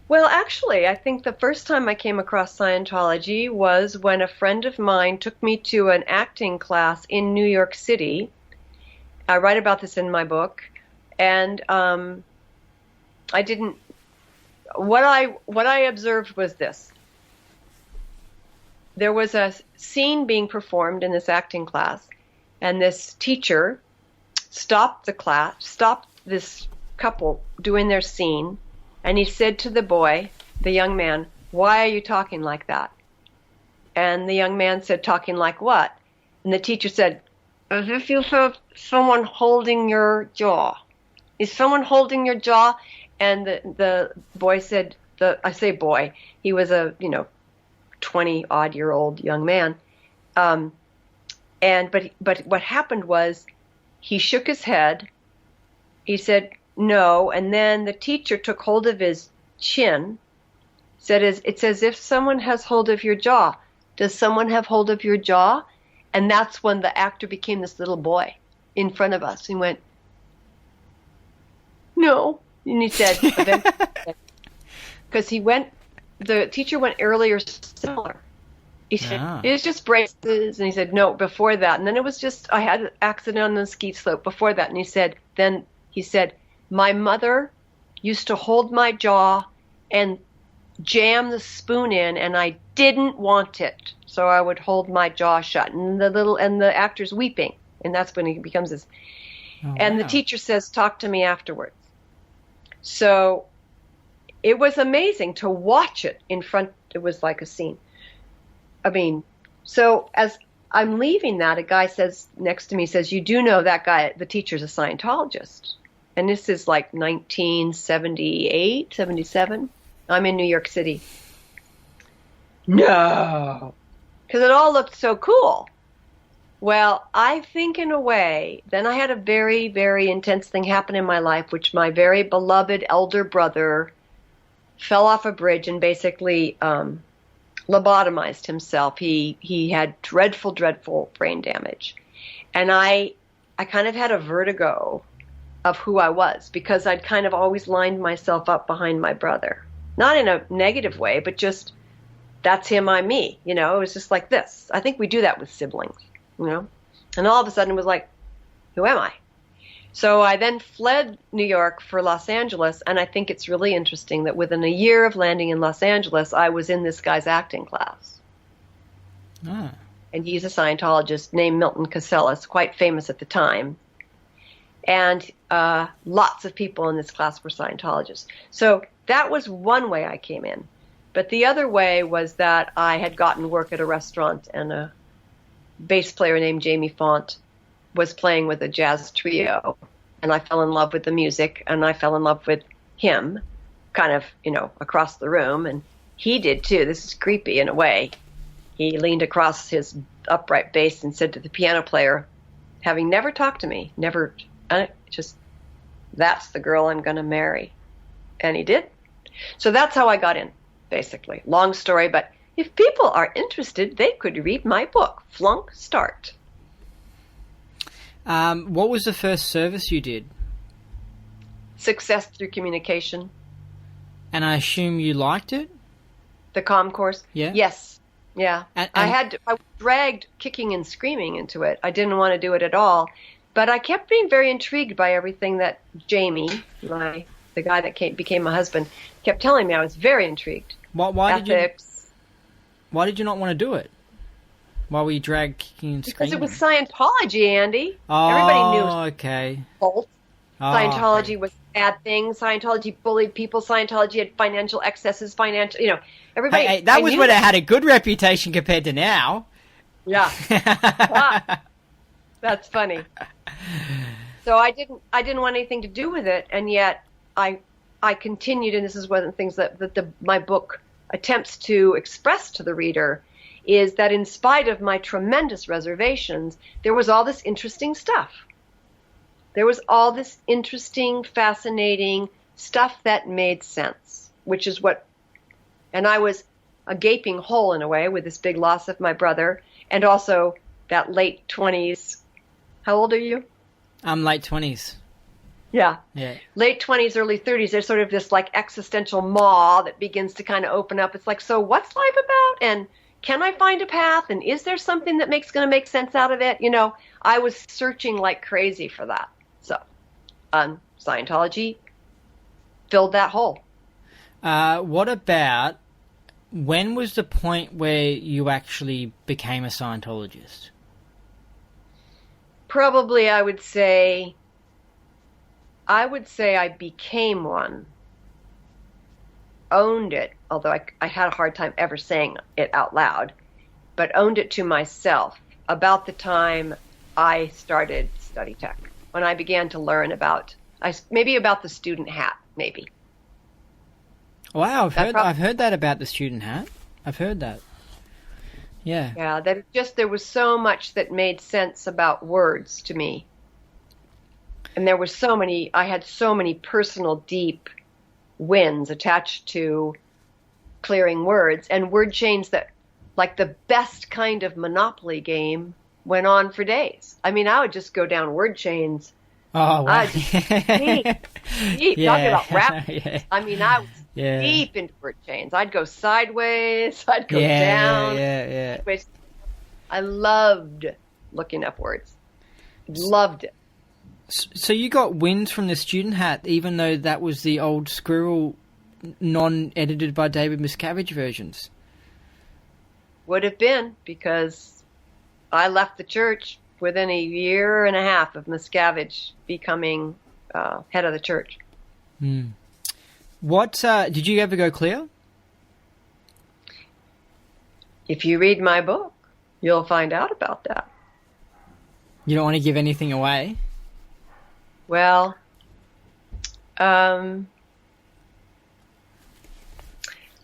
Well, actually, I think the first time I came across Scientology was when a friend of mine took me to an acting class in New York City. I write about this in my book. And I didn't. What I observed was this. There was a scene being performed in this acting class, and this teacher stopped the class, stopped this couple doing their scene, and he said to the boy, the young man, "Why are you talking like that?" And the young man said, "Talking like what?" And the teacher said, "As if you felt someone holding your jaw." Is someone holding your jaw? And the boy said, I say boy, he was a, 20-odd-year-old young man. But what happened was he shook his head. He said, no. And then the teacher took hold of his chin, said, it's as if someone has hold of your jaw. Does someone have hold of your jaw? And that's when the actor became this little boy in front of us. He went, no. And he said, because the teacher went earlier similar. He said, It's just braces. And he said, no, before that. And then it was just, I had an accident on the ski slope before that. And he said, my mother used to hold my jaw and jam the spoon in, and I didn't want it. So I would hold my jaw shut. And the actor's weeping. And that's when he becomes this. And the teacher says, talk to me afterwards. So it was amazing to watch it in front. It was like a scene. So as I'm leaving that, a guy says next to me, says, you do know that guy, the teacher's a Scientologist. And this is like 1978, 77. I'm in New York City. No. Because it all looked so cool. Well, I think in a way, then I had a very, very intense thing happen in my life, which my very beloved elder brother fell off a bridge and basically lobotomized himself. He had dreadful, dreadful brain damage. And I kind of had a vertigo of who I was because I'd kind of always lined myself up behind my brother. Not in a negative way, but just that's him, I'm me. It was just like this. I think we do that with siblings. And all of a sudden it was like, who am I? So I then fled New York for Los Angeles, and I think it's really interesting that within a year of landing in Los Angeles, I was in this guy's acting class. Ah. And he's a Scientologist named Milton Casellas, quite famous at the time. And lots of people in this class were Scientologists. So that was one way I came in. But the other way was that I had gotten work at a restaurant, and a bass player named Jamie Font was playing with a jazz trio, and I fell in love with the music, and I fell in love with him kind of, across the room, and he did too. This is creepy in a way. He leaned across his upright bass and said to the piano player, having never talked to me, just, that's the girl I'm going to marry. And he did. So that's how I got in, basically. Long story, but if people are interested, they could read my book, Flunk Start. What was the first service you did? Success through communication. And I assume you liked it? The COM course? Yeah. Yes. Yeah. And I was dragged kicking and screaming into it. I didn't want to do it at all. But I kept being very intrigued by everything that Jamie, the guy that became my husband, kept telling me. I was very intrigued. Why Ethics. Why did you not want to do it? Why were you dragged kicking and screaming? Because it was Scientology, Andy. Oh, Everybody knew. Okay. Cult. Oh, Scientology okay. was bad things. Scientology bullied people. Scientology had financial excesses. Everybody. Hey, that was when it had a good reputation compared to now. Yeah. That's funny. So I didn't want anything to do with it, and yet I continued, and this is one of the things that my book attempts to express to the reader, is that in spite of my tremendous reservations, there was all this interesting stuff. There was all this interesting, fascinating stuff that made sense, which is and I was a gaping hole in a way with this big loss of my brother, and also that late 20s. How old are you? I'm late 20s. Yeah. Yeah. Late 20s, early 30s, there's sort of this like existential maw that begins to kind of open up. It's like, so what's life about? And can I find a path? And is there something that going to make sense out of it? I was searching like crazy for that. So, Scientology filled that hole. What about, when was the point where you actually became a Scientologist? Probably I would say I became one. Owned it, although I had a hard time ever saying it out loud, but owned it to myself about the time I started Study Tech, when I began to learn maybe about the student hat, maybe. Wow, I've heard that about the student hat. I've heard that. Yeah. Yeah, there was so much that made sense about words to me. And I had so many personal, deep wins attached to clearing words, and word chains that, like the best kind of Monopoly game, went on for days. I mean, I would just go down word chains. Oh, wow. Deep. Yeah. Talking about rap. Yeah. I mean, I was deep into word chains. I'd go sideways. I'd go down. Yeah. I loved looking up words. Loved it. So you got wins from the student hat, even though that was the old Squirrel, non-edited by David Miscavige versions? Would have been, because I left the church within a year and a half of Miscavige becoming head of the church. Hmm. What did you ever go clear? If you read my book, you'll find out about that. You don't want to give anything away? Well,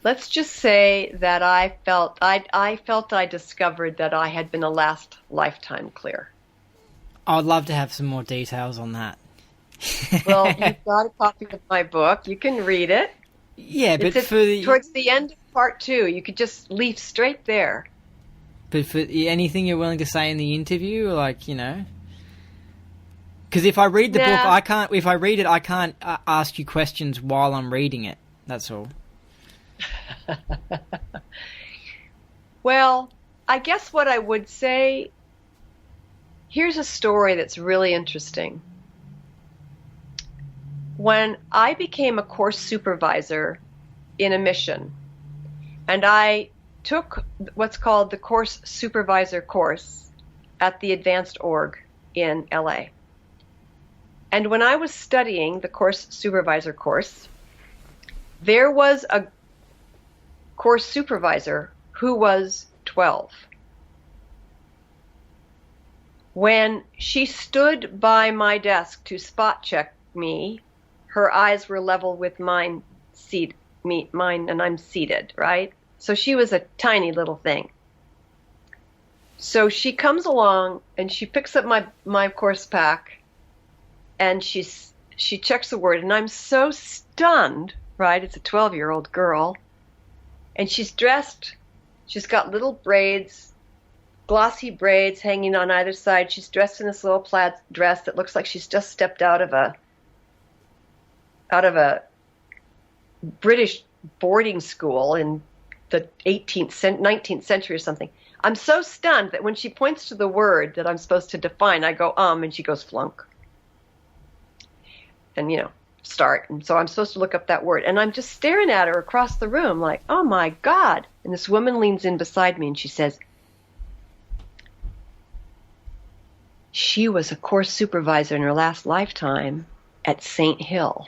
let's just say that I felt I discovered that I had been a last lifetime clear. I would love to have some more details on that. Well, you've got a copy of my book. You can read it. Yeah, but towards the end of part 2, you could just leap straight there. But for anything you're willing to say in the interview, because if I read the book, I can't. If I read it, I can't ask you questions while I'm reading it. That's all. Well, I guess what I would say. Here's a story that's really interesting. When I became a course supervisor in a mission, and I took what's called the course supervisor course at the Advanced Org in LA. And when I was studying the course supervisor course, there was a course supervisor who was 12. When she stood by my desk to spot check me, her eyes were level with mine, and I'm seated, right? So she was a tiny little thing. So she comes along and she picks up my course pack, and she checks the word, and I'm so stunned, right? It's a 12-year-old girl, and she's dressed. She's got little braids, glossy braids hanging on either side. She's dressed in this little plaid dress that looks like she's just stepped out of a out of a British boarding school in the 19th century or something. I'm so stunned that when she points to the word that I'm supposed to define, I go, and she goes, flunk. And, start. And so I'm supposed to look up that word. And I'm just staring at her across the room like, oh my God. And this woman leans in beside me and she says, she was a course supervisor in her last lifetime at St. Hill.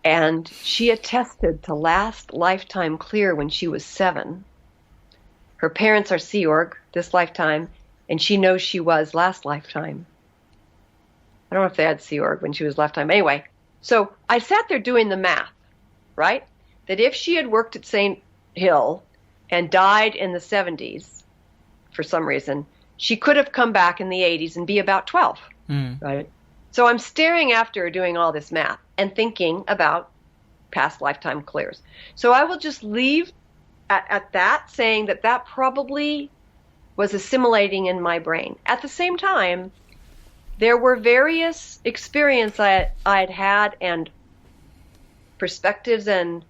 And she attested to last lifetime clear when she was 7. Her parents are Sea Org this lifetime, and she knows she was last lifetime. I don't know if they had Sea Org when she was lifetime. Anyway, so I sat there doing the math, right? That if she had worked at St. Hill and died in the 70s for some reason, she could have come back in the 80s and be about 12, right? So I'm staring after her doing all this math and thinking about past lifetime clears. So I will just leave at that, saying that probably was assimilating in my brain. At the same time, there were various experiences I'd had and perspectives and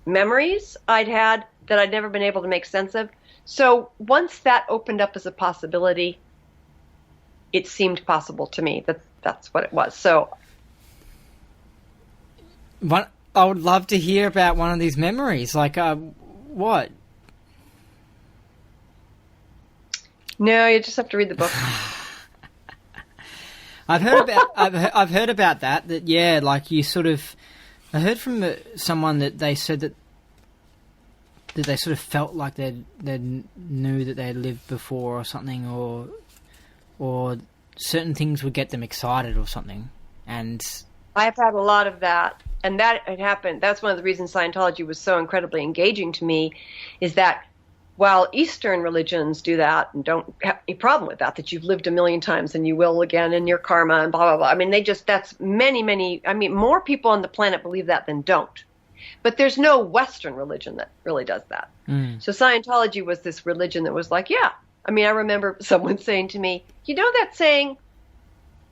memories I'd had that I'd never been able to make sense of. So once that opened up as a possibility, it seemed possible to me that that's what it was. So I would love to hear about one of these memories. Like, what? No, you just have to read the book. I've heard about that. That yeah, like you sort of. I heard from someone that they said that they sort of felt like they knew that they had lived before or something, or certain things would get them excited or something. And I've had a lot of that. And that had happened. That's one of the reasons Scientology was so incredibly engaging to me, is that while Eastern religions do that and don't have any problem with that you've lived a million times and you will again in your karma and blah, blah, blah. I mean, that's many, more people on the planet believe that than don't. But there's no Western religion that really does that. So Scientology was this religion that was like, yeah. I mean, I remember someone saying to me, you know that saying,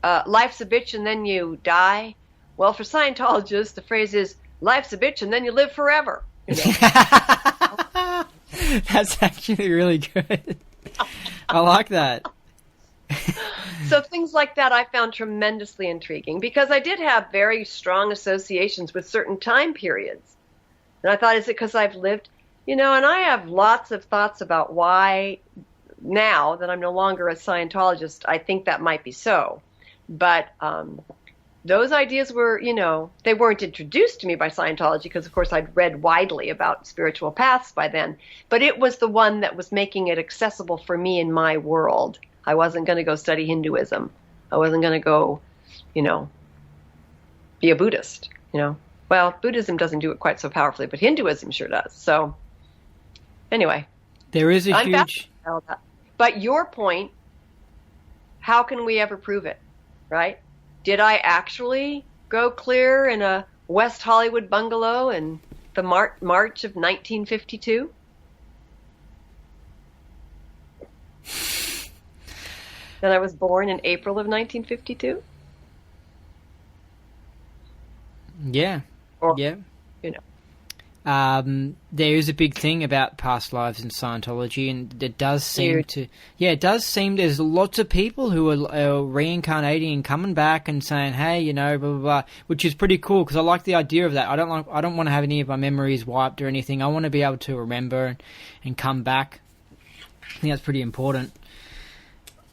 life's a bitch and then you die? Well, for Scientologists, the phrase is, life's a bitch and then you live forever. That's actually really good. I like that. So things like that I found tremendously intriguing because I did have very strong associations with certain time periods. And I thought, is it because I've lived? And I have lots of thoughts about why now that I'm no longer a Scientologist, I think that might be so. But those ideas were, they weren't introduced to me by Scientology because, of course, I'd read widely about spiritual paths by then. But it was the one that was making it accessible for me in my world. I wasn't going to go study Hinduism. I wasn't going to go, be a Buddhist, Well, Buddhism doesn't do it quite so powerfully, but Hinduism sure does. So, anyway. There is a huge... But your point, how can we ever prove it, right? Did I actually go clear in a West Hollywood bungalow in the March of 1952? Then I was born in April of 1952? Yeah. Yeah. There is a big thing about past lives in Scientology, and it does seem there's lots of people who are reincarnating and coming back and saying, hey, blah, blah, blah, which is pretty cool because I like the idea of that. I don't want to have any of my memories wiped or anything. I want to be able to remember and come back. I think that's pretty important.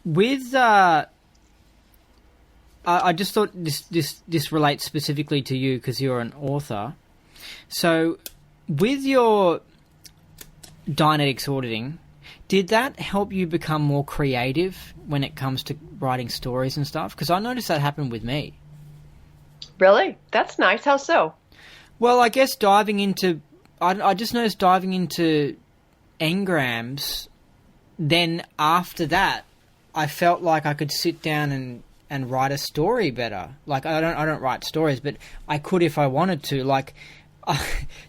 With, I just thought this relates specifically to you because you're an author. So, with your Dianetics auditing, did that help you become more creative when it comes to writing stories and stuff? Because I noticed that happened with me. Really? That's nice. How so? Well, I guess I just noticed diving into engrams, then after that, I felt like I could sit down and write a story better. Like, I don't write stories, but I could if I wanted to. Like, do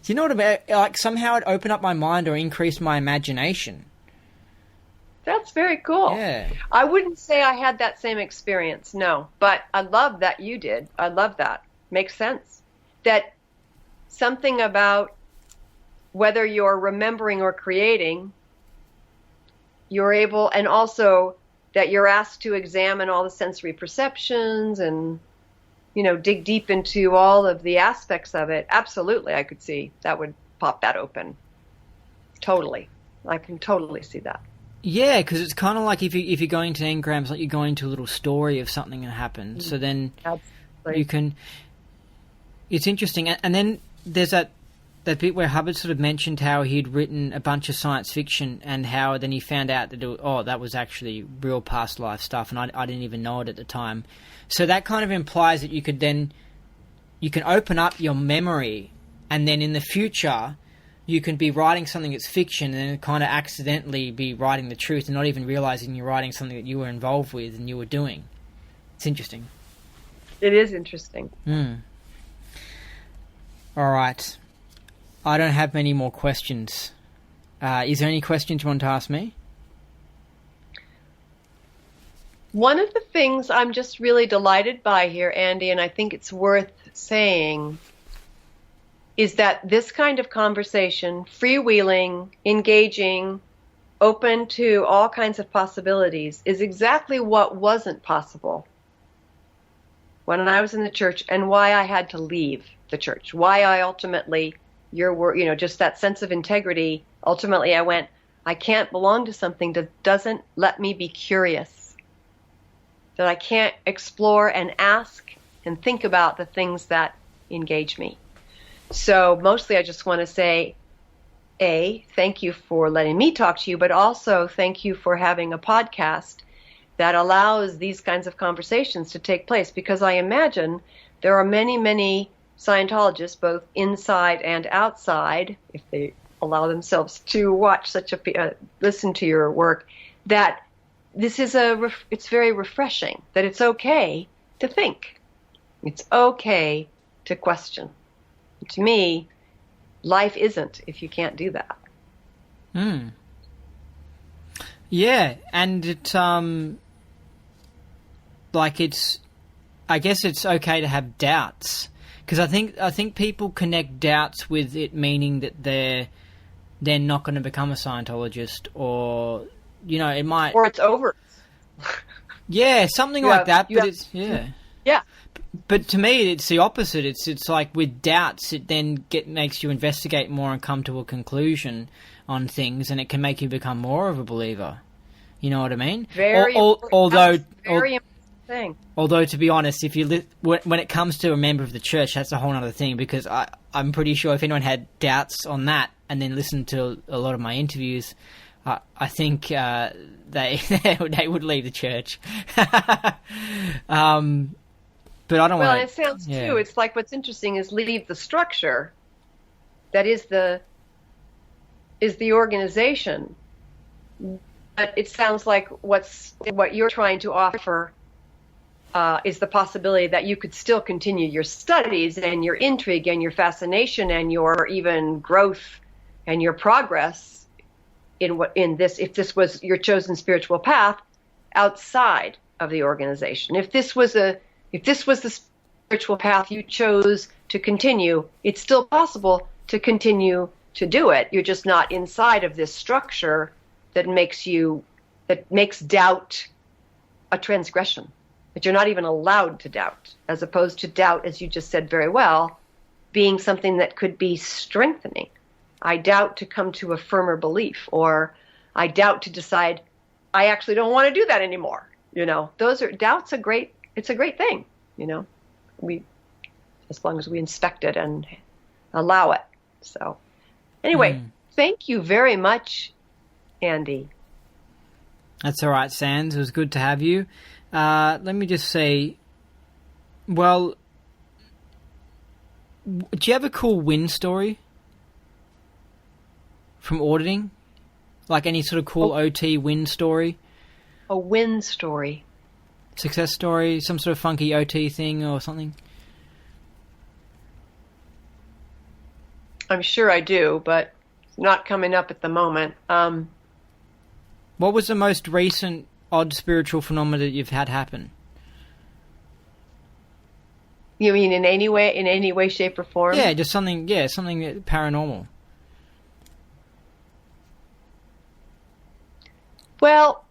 you know what I mean? Like, somehow it opened up my mind or increased my imagination. That's very cool. Yeah. I wouldn't say I had that same experience, no. But I love that you did. I love that. Makes sense. That something about whether you're remembering or creating, you're able, and also that you're asked to examine all the sensory perceptions and, dig deep into all of the aspects of it. Absolutely, I could see that would pop that open. Totally. I can totally see that. Yeah, because it's kind of like if you're going to engrams, like you're going to a little story of something that happened. So then Absolutely. you can. It's interesting, and then there's that bit where Hubbard sort of mentioned how he'd written a bunch of science fiction, and how then he found out that that was actually real past life stuff, and I didn't even know it at the time. So that kind of implies that you can open up your memory, and then in the future, you can be writing something that's fiction and then kind of accidentally be writing the truth and not even realizing you're writing something that you were involved with and you were doing. It's interesting. It is interesting. All right. I don't have many more questions. Is there any questions you want to ask me? One of the things I'm just really delighted by here, Andy, and I think it's worth saying, is that this kind of conversation, freewheeling, engaging, open to all kinds of possibilities, is exactly what wasn't possible when I was in the church, and why I had to leave the church, why I ultimately, just that sense of integrity, ultimately I went, I can't belong to something that doesn't let me be curious, that I can't explore and ask and think about the things that engage me. So mostly I just want to say, thank you for letting me talk to you, but also thank you for having a podcast that allows these kinds of conversations to take place, because I imagine there are many, many Scientologists, both inside and outside, if they allow themselves to watch listen to your work, that this is it's very refreshing, that it's okay to think. It's okay to question. To me, life isn't if you can't do that. Yeah, and it I guess it's okay to have doubts, because I think people connect doubts with it meaning that they're not going to become a Scientologist, or it might, or it's over. Yeah, something like that. But it's yeah. But to me, it's the opposite. It's like with doubts, it then makes you investigate more and come to a conclusion on things, and it can make you become more of a believer. You know what I mean? Very important thing. Although, to be honest, if you when it comes to a member of the church, that's a whole other thing, because I'm pretty sure if anyone had doubts on that and then listened to a lot of my interviews, I think they would leave the church. But I don't want to... Well, it sounds too, it's like what's interesting is leave the structure that is the organization. But it sounds like what you're trying to offer is the possibility that you could still continue your studies and your intrigue and your fascination and your even growth and your progress in this, if this was your chosen spiritual path outside of the organization. If this was the spiritual path you chose to continue, it's still possible to continue to do it. You're just not inside of this structure that makes doubt a transgression, that you're not even allowed to doubt, as opposed to doubt, as you just said very well, being something that could be strengthening. I doubt to come to a firmer belief, or I doubt to decide I actually don't want to do that anymore. Doubt's it's a great thing, as long as we inspect it and allow it. So anyway, Thank you very much, Andy. That's all right, Sands. It was good to have you. Let me just say, well, do you have a cool win story from auditing? Like any sort of cool OT win story? A win story. Success story, some sort of funky OT thing or something? I'm sure I do, but it's not coming up at the moment. What was the most recent odd spiritual phenomena that you've had happen? You mean in any way, shape, or form? Yeah, just something paranormal. Well,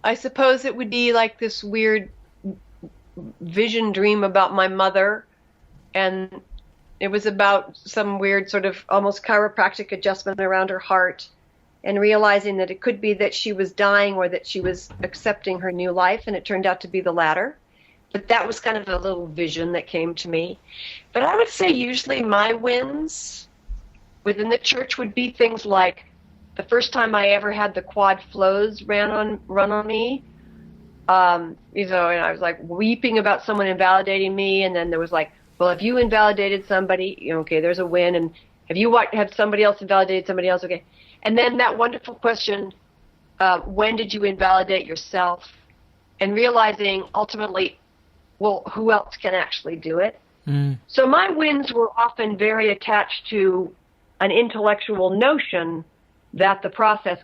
I suppose it would be like this weird vision dream about my mother, and it was about some weird sort of almost chiropractic adjustment around her heart, and realizing that it could be that she was dying or that she was accepting her new life, and it turned out to be the latter. But that was kind of a little vision that came to me. But I would say usually my wins within the church would be things like the first time I ever had the quad flows run on me. And I was like weeping about someone invalidating me, and then there was like, well, if you invalidated somebody, okay, there's a win, and have somebody else invalidated somebody else, okay. And then that wonderful question, when did you invalidate yourself? And realizing ultimately, well, who else can actually do it? Mm. So my wins were often very attached to an intellectual notion that the process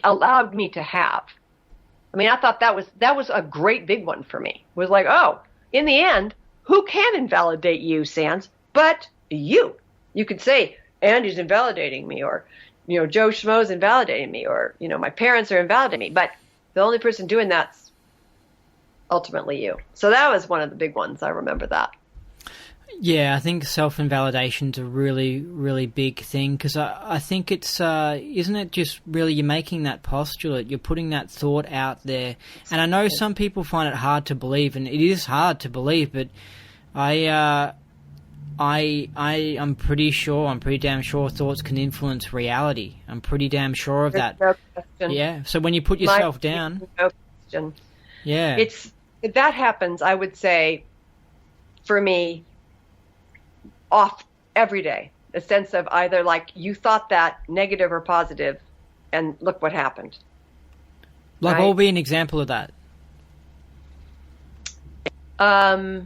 allowed me to have. I mean, I thought that was a great big one for me. It was like, oh, in the end, who can invalidate you, Sands, but you? You could say, Andy's invalidating me, or Joe Schmo's invalidating me, or my parents are invalidating me, but the only person doing that's ultimately you. So that was one of the big ones. I remember that. Yeah, I think self-invalidation's a really, really big thing, because I think it's, isn't it just really you're making that postulate, you're putting that thought out there, and I know some people find it hard to believe, and it is hard to believe, but I'm pretty damn sure thoughts can influence reality. I'm pretty damn sure of that. No question. Yeah, so when you put yourself down... No question. Yeah. If that happens, I would say, for me, off every day, a sense of either like you thought that negative or positive, and look what happened. Like, right? what will be an example of that? Oh,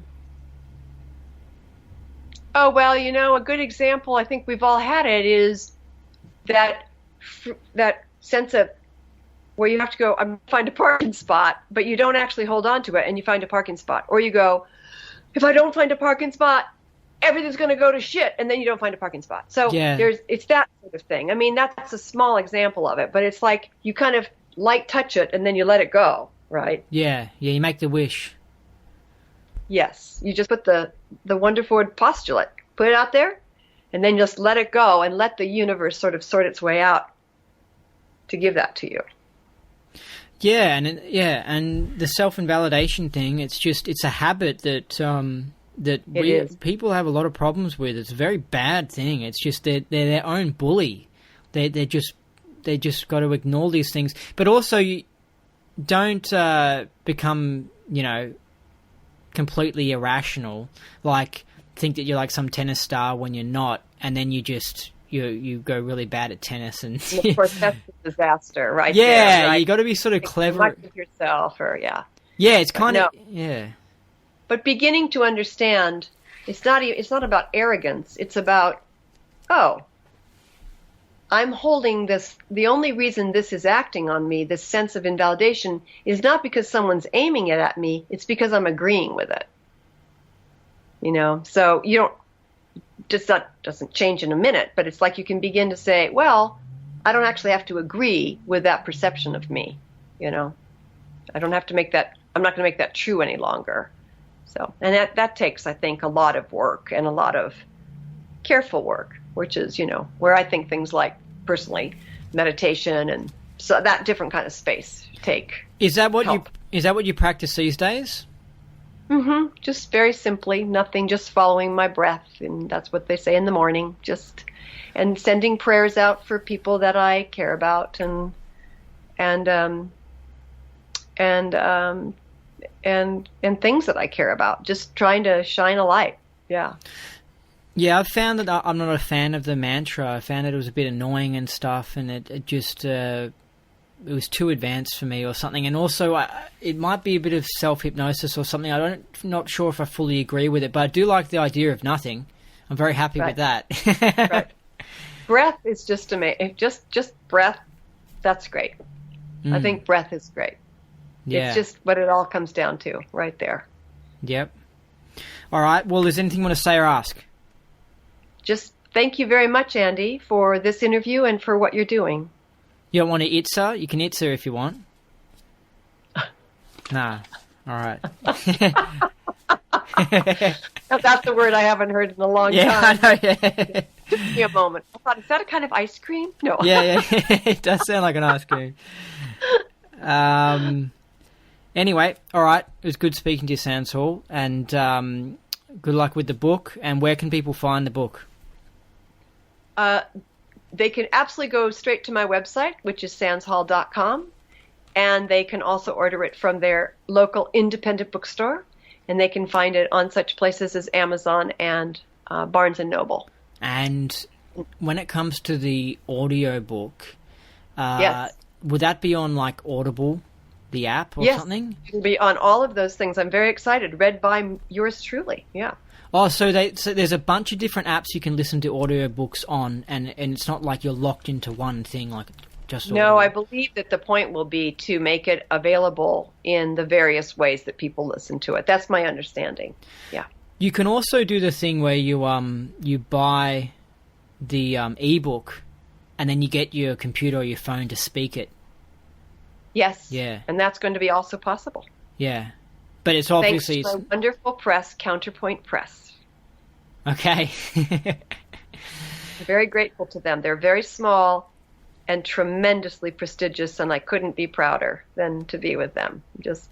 well, a good example, I think we've all had it, is that sense of where you have to go, find a parking spot, but you don't actually hold on to it, and you find a parking spot. Or you go, if I don't find a parking spot, everything's going to go to shit, and then you don't find a parking spot. So yeah. It's that sort of thing. I mean, that's a small example of it, but it's like you kind of light touch it, and then you let it go, right? Yeah, you make the wish. Yes, you just put the wonderful postulate, put it out there, and then just let it go and let the universe sort of sort its way out to give that to you. Yeah, and the self-invalidation thing, it's a habit that people have a lot of problems with. It's a very bad thing. It's just they're their own bully. They just got to ignore these things. But also, you don't become completely irrational. Like think that you're like some tennis star when you're not, and then you just you go really bad at tennis, and of course that's a disaster, right? Yeah, there, right? You got to be sort of clever. Much of yourself, or yeah. Yeah, it's kind of yeah. But beginning to understand, it's not about arrogance. It's about, I'm holding this. The only reason this is acting on me, this sense of invalidation, is not because someone's aiming it at me. It's because I'm agreeing with it. So you don't. Just that doesn't change in a minute, but it's like you can begin to say, well, I don't actually have to agree with that perception of me. I don't have to make that. I'm not going to make that true any longer. So, and that takes, I think, a lot of work and a lot of careful work, which is, where I think things like, personally, meditation and so that different kind of space take. Is that what you practice these days? Mm-hmm. Just very simply, nothing, just following my breath, and that's what they say in the morning. And sending prayers out for people that I care about, and things that I care about. Just trying to shine a light. Yeah. Yeah, I've found that I'm not a fan of the mantra. I found that it was a bit annoying and stuff, and it just it was too advanced for me or something. And also, it might be a bit of self-hypnosis or something. Not sure if I fully agree with it, but I do like the idea of nothing. I'm very happy with that. Right. breath is just amazing. Just breath. That's great. I think breath is great. Yeah. It's just what it all comes down to right there. Yep. All right. Well, is there anything you want to say or ask? Just thank you very much, Andy, for this interview and for what you're doing. You don't want to itza? You can itza if you want. Nah. All right. That's the word I haven't heard in a long time. I know, yeah. Just give me a moment. I thought, is that a kind of ice cream? No. Yeah. It does sound like an ice cream. Anyway, all right. It was good speaking to you, Sands Hall, and good luck with the book. And where can people find the book? They can absolutely go straight to my website, which is sandshall.com, and they can also order it from their local independent bookstore, and they can find it on such places as Amazon and Barnes & Noble. And when it comes to the audio book, yes. Would that be on like Audible, the app or something? It will be on all of those things. I'm very excited. Read by yours truly. Yeah. Oh, so there's a bunch of different apps you can listen to audiobooks on, and it's not like you're locked into one thing, like just Audible. No, I believe that the point will be to make it available in the various ways that people listen to it. That's my understanding. Yeah. You can also do the thing where you buy the ebook, and then you get your computer or your phone to speak it. Yes. Yeah. And that's going to be also possible. Yeah. But it's obviously... Thanks to my wonderful press, Counterpoint Press. Okay. I'm very grateful to them. They're very small and tremendously prestigious, and I couldn't be prouder than to be with them. Just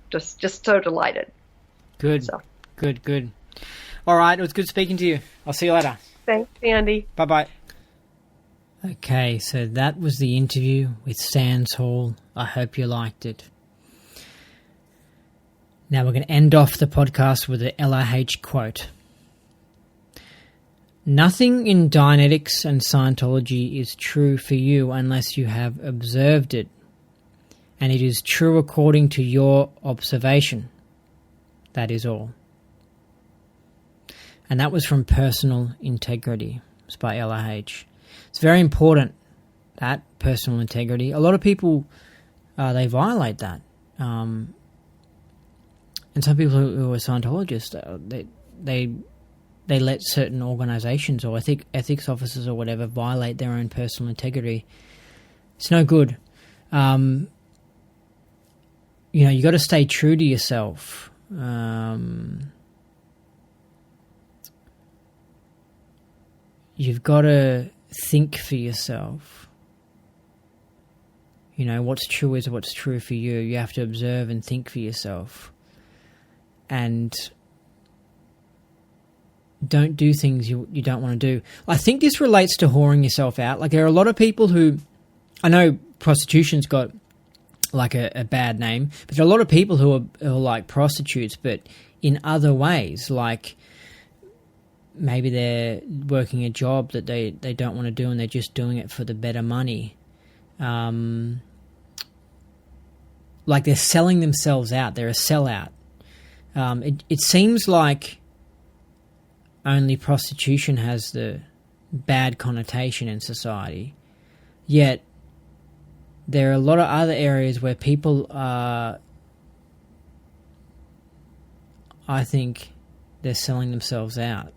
so delighted. Good. So. Good. All right. It was good speaking to you. I'll see you later. Thanks, Andy. Bye-bye. Okay, so that was the interview with Sands Hall. I hope you liked it. Now we're going to end off the podcast with the LRH quote. Nothing in Dianetics and Scientology is true for you unless you have observed it, and it is true according to your observation. That is all. And that was from Personal Integrity. It's by LRH. It's very important, that personal integrity. A lot of people, they violate that. And some people who are Scientologists, they let certain organizations or ethics officers or whatever violate their own personal integrity. It's no good. You got to stay true to yourself. You've got to think for yourself. What's true is what's true for you. You have to observe and think for yourself. And don't do things you don't want to do. I think this relates to whoring yourself out. Like, there are a lot of people who... I know prostitution's got like a bad name, but there are a lot of people who are like prostitutes, but in other ways, like... Maybe they're working a job that they don't want to do and they're just doing it for the better money. Like they're selling themselves out. They're a sellout. It seems like only prostitution has the bad connotation in society. Yet there are a lot of other areas where people are... I think they're selling themselves out.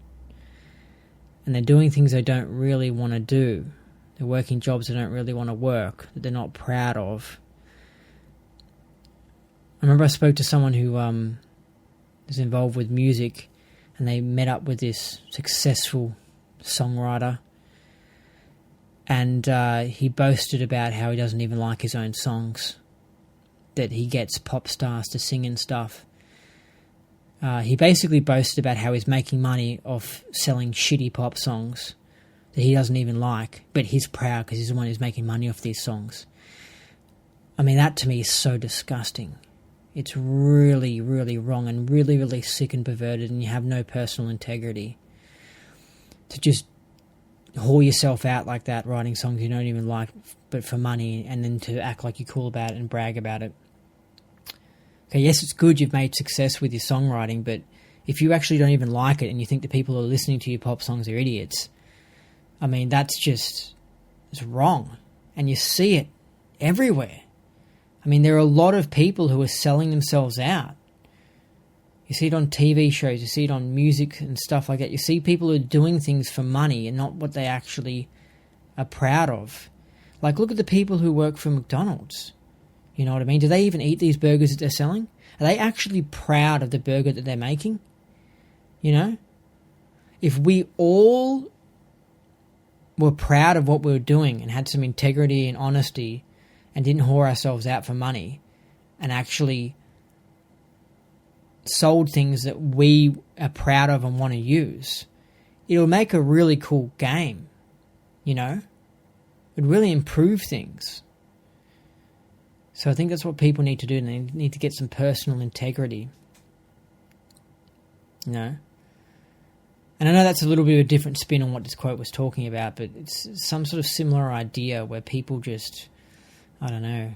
And they're doing things they don't really want to do. They're working jobs they don't really want to work, that they're not proud of. I remember I spoke to someone who is involved with music, and they met up with this successful songwriter, and he boasted about how he doesn't even like his own songs, that he gets pop stars to sing and stuff. He basically boasted about how he's making money off selling shitty pop songs that he doesn't even like, but he's proud because he's the one who's making money off these songs. I mean, that to me is so disgusting. It's really, really wrong and really, really sick and perverted, and you have no personal integrity. To just whore yourself out like that, writing songs you don't even like, but for money, and then to act like you're cool about it and brag about it. Okay, yes, it's good you've made success with your songwriting, but if you actually don't even like it and you think the people who are listening to your pop songs are idiots, I mean, that's just It's wrong. And you see it everywhere. I mean, there are a lot of people who are selling themselves out. You see it on TV shows, you see it on music and stuff like that. You see people who are doing things for money and not what they actually are proud of. Like, look at the people who work for McDonald's. You know what I mean? Do they even eat these burgers that they're selling? Are they actually proud of the burger that they're making? You know? If we all were proud of what we were doing and had some integrity and honesty and didn't whore ourselves out for money and actually sold things that we are proud of and want to use, it'll make a really cool game, you know? It'd really improve things. So I think that's what people need to do. They need to get some personal integrity, you know? And I know that's a little bit of a different spin on what this quote was talking about, but it's some sort of similar idea where people just, I don't know.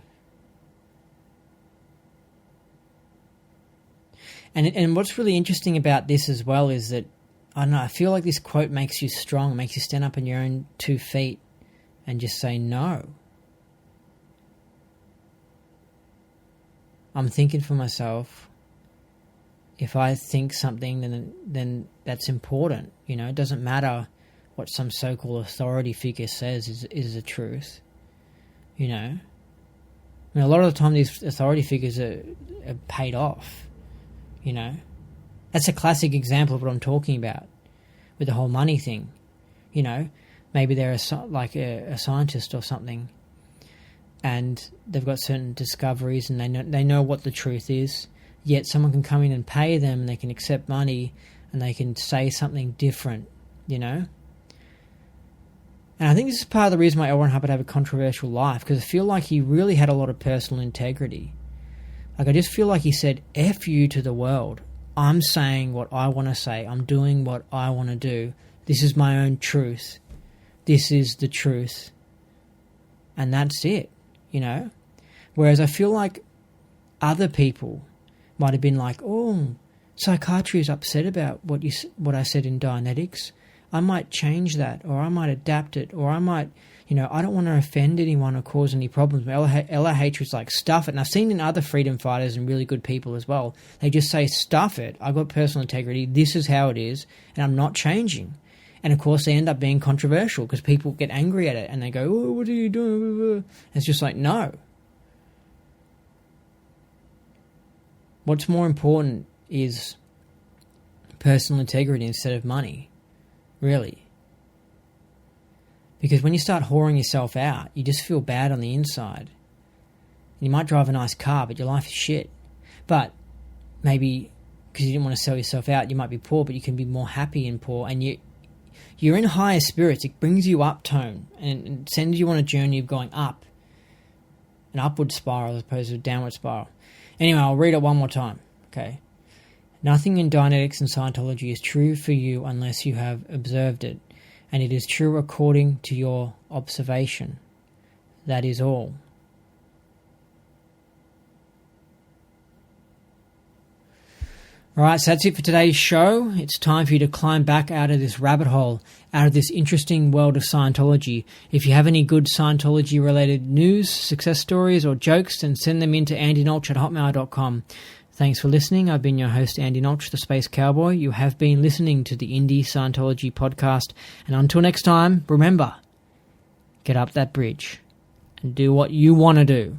And what's really interesting about this as well is that, I don't know, I feel like this quote makes you strong, makes you stand up on your own 2 feet and just say no. I'm thinking for myself, if I think something, then that's important. You know, it doesn't matter what some so-called authority figure says is the truth. You know? I mean, a lot of the time these authority figures are paid off. You know? That's a classic example of what I'm talking about with the whole money thing. You know? Maybe they're a scientist or something, and they've got certain discoveries and they know what the truth is, yet someone can come in and pay them and they can accept money and they can say something different, you know? And I think this is part of the reason why L. Ron Hubbard had a controversial life, because I feel like he really had a lot of personal integrity. Like, I just feel like he said, F you to the world. I'm saying what I want to say. I'm doing what I want to do. This is my own truth. This is the truth. And that's it, you know? Whereas I feel like other people might have been like, oh, psychiatry is upset about what I said in Dianetics. I might change that, or I might adapt it, or I might, you know, I don't want to offend anyone or cause any problems. LRH was like, stuff it. And I've seen in other freedom fighters and really good people as well, they just say, stuff it. I've got personal integrity. This is how it is, and I'm not changing. And of course, they end up being controversial because people get angry at it and they go, oh, what are you doing? It's just like, no. What's more important is personal integrity instead of money, really. Because when you start whoring yourself out, you just feel bad on the inside. You might drive a nice car, but your life is shit. But maybe because you didn't want to sell yourself out, you might be poor, but you can be more happy and poor, and you're in higher spirits. It brings you up tone and sends you on a journey of going up, an upward spiral as opposed to a downward spiral. Anyway, I'll read it one more time, okay? Nothing in Dianetics and Scientology is true for you unless you have observed it, and it is true according to your observation. That is all. Alright, so that's it for today's show. It's time for you to climb back out of this rabbit hole, out of this interesting world of Scientology. If you have any good Scientology-related news, success stories, or jokes, then send them in to andynolch@hotmail.com. Thanks for listening. I've been your host, Andy Nolch, the Space Cowboy. You have been listening to the Indie Scientology podcast. And until next time, remember, get up that bridge and do what you want to do.